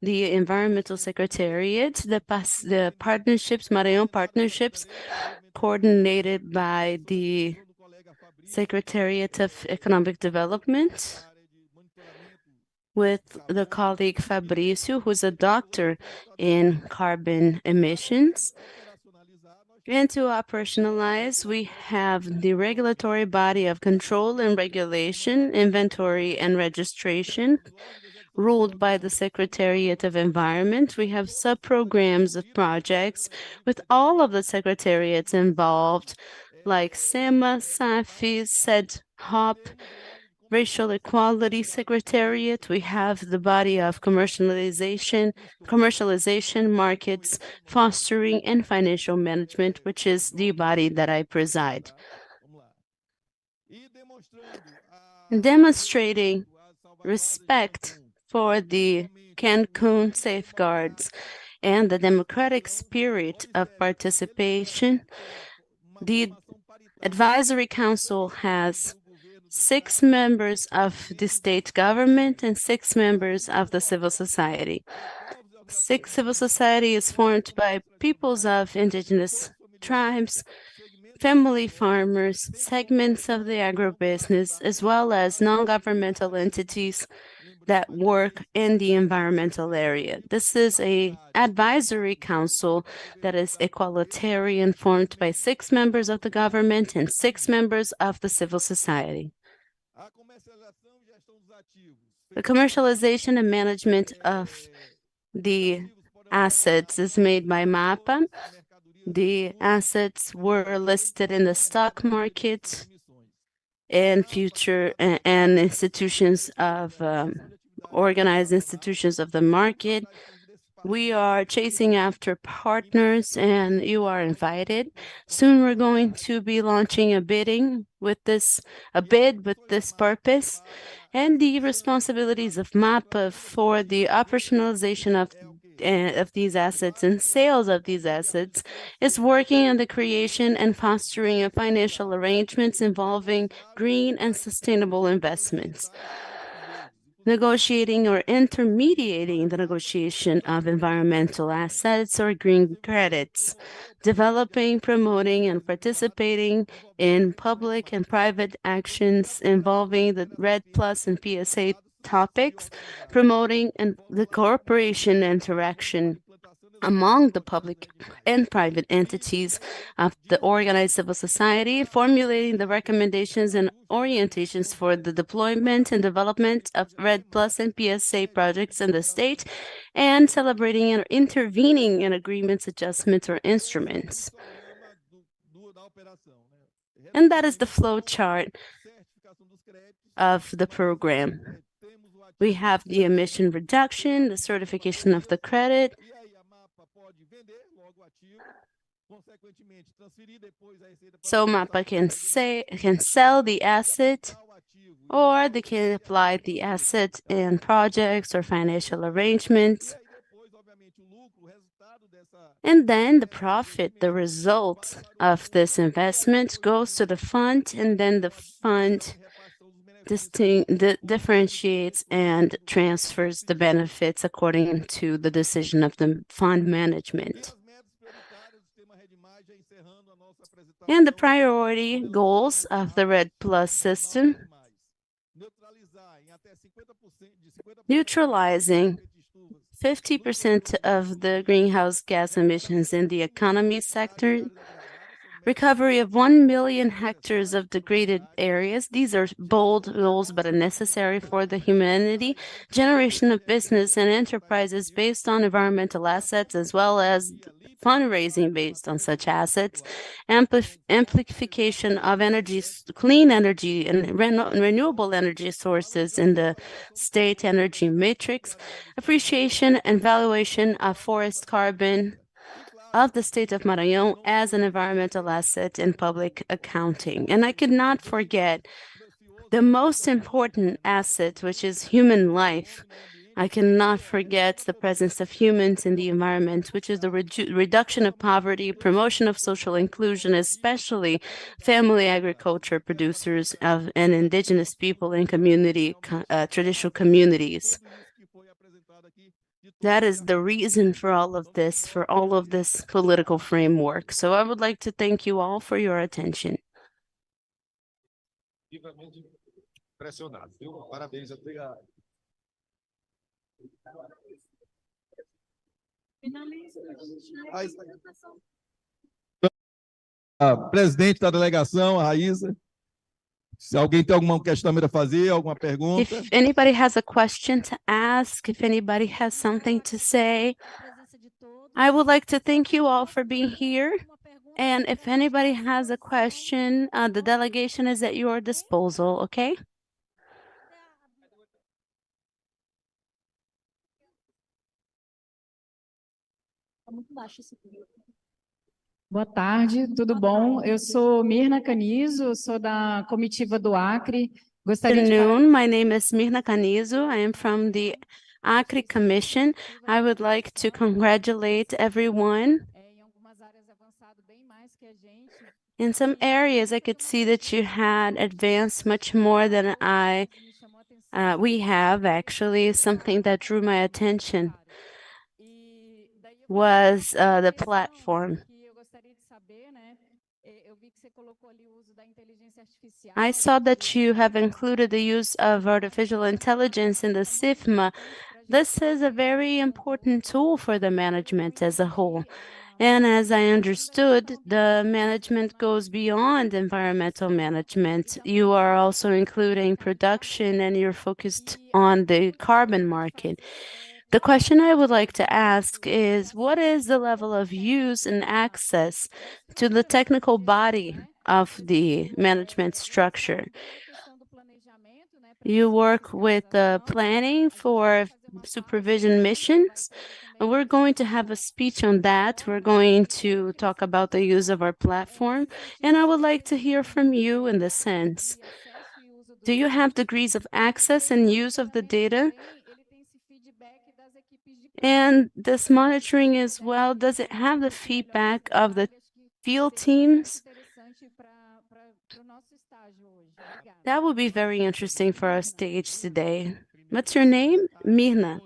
the Environmental Secretariat, the partnerships, Maranhão Partnerships, coordinated by the Secretariat of Economic Development, with the colleague Fabrício, who's a doctor in carbon emissions. And to operationalize, we have the regulatory body of control and regulation, inventory and registration, ruled by the Secretariat of Environment. We have sub-programs of projects with all of the secretariats involved, like SEMAS, SAFI, SEDEP, Racial Equality Secretariat. We have the body of commercialization, markets, fostering, and financial management, which is the body that I preside. Demonstrating respect for the Cancun safeguards and the democratic spirit of participation, the Advisory Council has 6 members of the state government and 6 members of the civil society. 6 civil society is formed by peoples of indigenous tribes, family farmers, segments of the agribusiness, as well as non-governmental entities that work in the environmental area. This is an advisory council that is equalitarian, formed by 6 members of the government and 6 members of the civil society. The commercialization and management of the assets is made by MAPA. The assets were listed in the stock market and future and institutions of organized institutions of the market. We are chasing after partners, and you are invited. Soon we're going to be launching a bid with this purpose, and the responsibilities of MAPA for the operationalization of these assets and sales of these assets is working on the creation and fostering of financial arrangements involving green and sustainable investments, negotiating or intermediating the negotiation of environmental assets or green credits, developing, promoting, and participating in public and private actions involving the REDD+ and PSA topics, promoting and the cooperation interaction among the public and private entities of the organized civil society, formulating the recommendations and orientations for the deployment and development of REDD+ and PSA projects in the state, and celebrating and intervening in agreements, adjustments, or instruments. And that is the flow chart of the program. We have the emission reduction, the certification of the credit, so MAPA can sell the asset, or they can apply the asset in projects or financial arrangements. And then the profit, the result of this investment goes to the fund, and then the fund differentiates and transfers the benefits according to the decision of the fund management. And the priority goals of the REDD+ system: neutralizing 50% of the greenhouse gas emissions in the economy sector, recovery of 1 million hectares of degraded areas. These are bold goals, but are necessary for the humanity. Generation of business and enterprises based on environmental assets, as well as fundraising based on such assets. Amplification of energy, clean energy and renewable energy sources in the state energy matrix. Appreciation and valuation of forest carbon of the state of Maranhão as an environmental asset in public accounting. And I could not forget the most important asset, which is human life. I cannot forget the presence of humans in the environment, which is the reduction of poverty, promotion of social inclusion, especially family agriculture producers and indigenous people in traditional communities. That is the reason for all of this political framework. So I would like to thank you all for your attention. A presidente da delegação, a Raysa. Se alguém tem alguma questão a fazer, alguma pergunta. If anybody has a question to ask, if anybody has something to say, I would like to thank you all for being here. And if anybody has a question, the delegation is at your disposal, okay? Boa tarde, tudo bom? Eu sou Mirna Canizo, eu sou da comitiva do Acre. Good Gostaria de afternoon. My name is Mirna Canizo. I am from the Acre Commission. I would like to congratulate everyone. em algumas áreas avançado bem mais que a gente. In some areas, I could see that you had advanced much more than we have actually. Something that drew my attention was the platform. I saw that you have included the use of artificial intelligence in the SIFMA. This is a very important tool for the management as a whole. And as I understood, the management goes beyond environmental management. You are also including production and you're focused on the carbon market. The question I would like to ask is, what is the level of use and access to the technical body of the management structure? You work with the planning for supervision missions. And we're going to have a speech on that. We're going to talk about the use of our platform. And I would like to hear from you in this sense. Do you have degrees of access and use of the data? And this monitoring as well, does it have the feedback of the field teams? That would be very interesting for our stage today. What's your name? Mirna.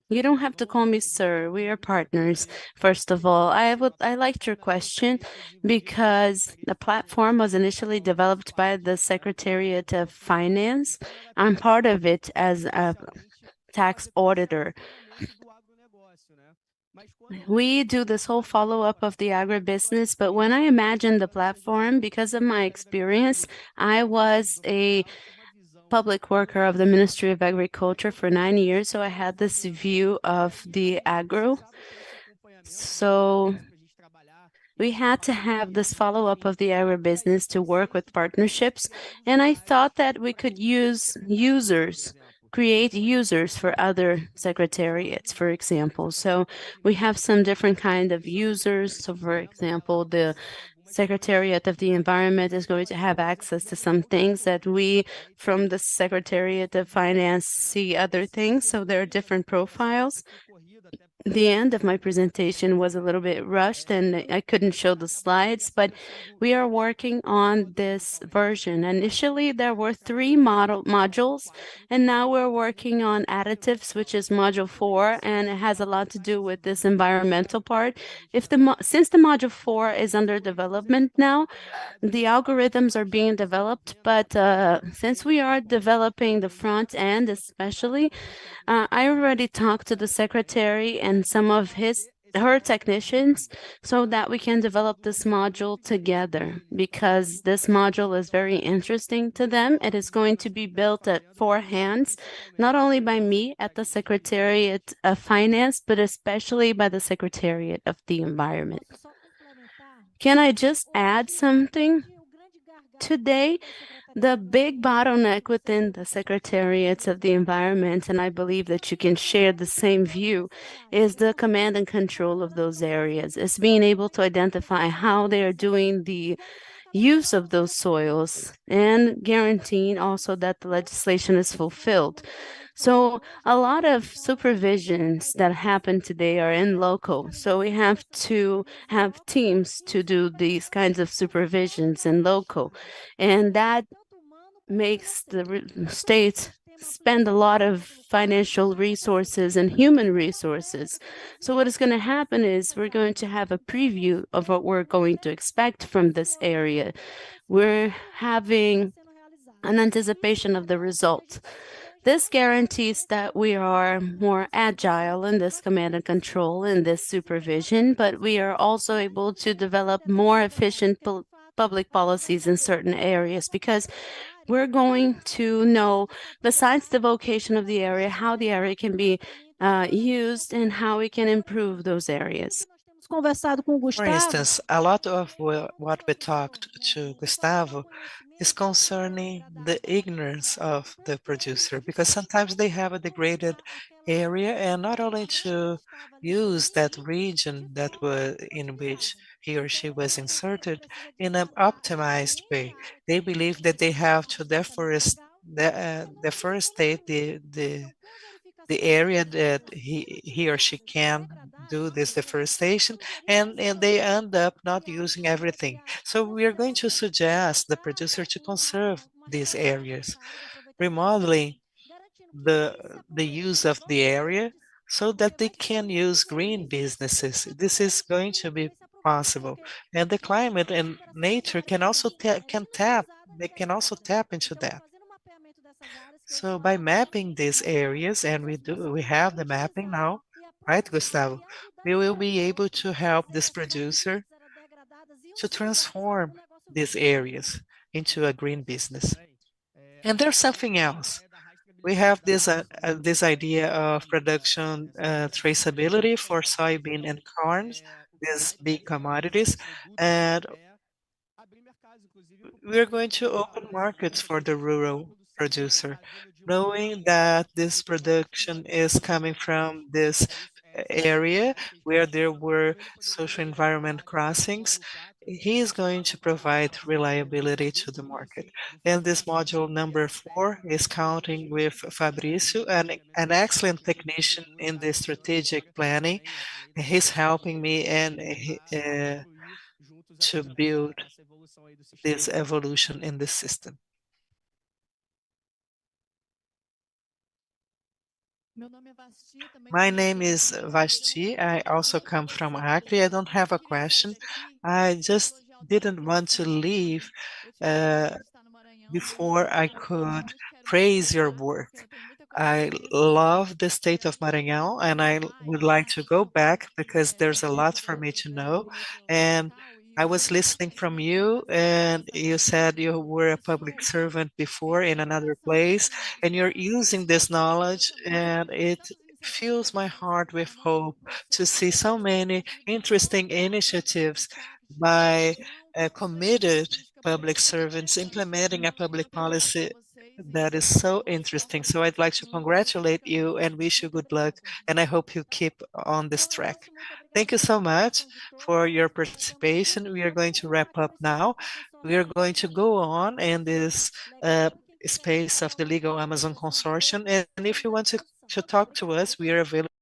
You don't have to call me sir. We are partners. First of all, I liked your question because the platform was initially developed by the Secretariat of Finance. I'm part of it as a tax auditor. We do this whole follow-up of the agribusiness, but when I imagined the platform, because of my experience, I was a public worker of the Ministry of Agriculture for 9 years, so I had this view of the agro. So we had to have this follow-up of the agribusiness to work with partnerships, and I thought that we could use create users for other secretariats, for example. So we have some different kind of users. So for example, the Secretariat of the Environment is going to have access to some things that we from the Secretariat of Finance see other things. So there are different profiles. The end of my presentation was a little bit rushed and I couldn't show the slides, but we are working on this version. Initially, there were 3 modules, and now we're working on additives, which is module 4, and it has a lot to do with this environmental part. Since the module 4 is under development now, the algorithms are being developed, but since we are developing the front end especially, I already talked to the secretary and some of her technicians so that we can develop this module together, because this module is very interesting to them. It is going to be built at 4 hands, not only by me at the Secretariat of Finance, but especially by the Secretariat of the Environment. Can I just add something? Today, the big bottleneck within the Secretariats of the Environment, and I believe that you can share the same view, is the command and control of those areas. It's being able to identify how they are doing the use of those soils and guaranteeing also that the legislation is fulfilled. So a lot of supervisions that happen today are in local. So we have to have teams to do these kinds of supervisions in local. And that makes the state spend a lot of financial resources and human resources. So what is going to happen is we're going to have a preview of what we're going to expect from this area. We're having an anticipation of the results. This guarantees that we are more agile in this command and control, in this supervision, but we are also able to develop more efficient public policies in certain areas, because we're going to know, besides the vocation of the area, how the area can be used and how we can improve those areas. Temos conversado com o For Gustavo. instance, a lot of what we talked to Gustavo is concerning the ignorance of the producer, because sometimes they have a degraded area, and not only to use that region that was in which he or she was inserted in an optimized way. They believe that they have to deforestate the area that he or she can do this deforestation, and they end up not using everything. So we are going to suggest the producer to conserve these areas, remodeling the use of the area so that they can use green businesses. This is going to be possible, and the climate and nature can also tap. They can also tap into that. So by mapping these areas, and we have the mapping now, right, Gustavo? We will be able to help this producer to transform these areas into a green business. And there's something else. We have this idea of production traceability for soybean and corn, these big commodities, and we're going to open markets for the rural producer, knowing that this production is coming from this area where there were social environment crossings. He is going to provide reliability to the market. And this module number 4 is counting with Fabrício, an excellent technician in the strategic planning. He's helping me to build this evolution in the system. My name is Vasti. I also come from Acre. I don't have a question. I just didn't want to leave before I could praise your work. I love the state of Maranhão, and I would like to go back because there's a lot for me to know. And I was listening from you, and you said you were a public servant before in another place, and you're using this knowledge, and it fills my heart with hope to see so many interesting initiatives by committed public servants implementing a public policy that is so interesting. So I'd like to congratulate you and wish you good luck, and I hope you keep on this track. Thank you so much for your participation. We are going to wrap up now. We are going to go on in this space of the Legal Amazon Consortium, and if you want to talk to us, we are available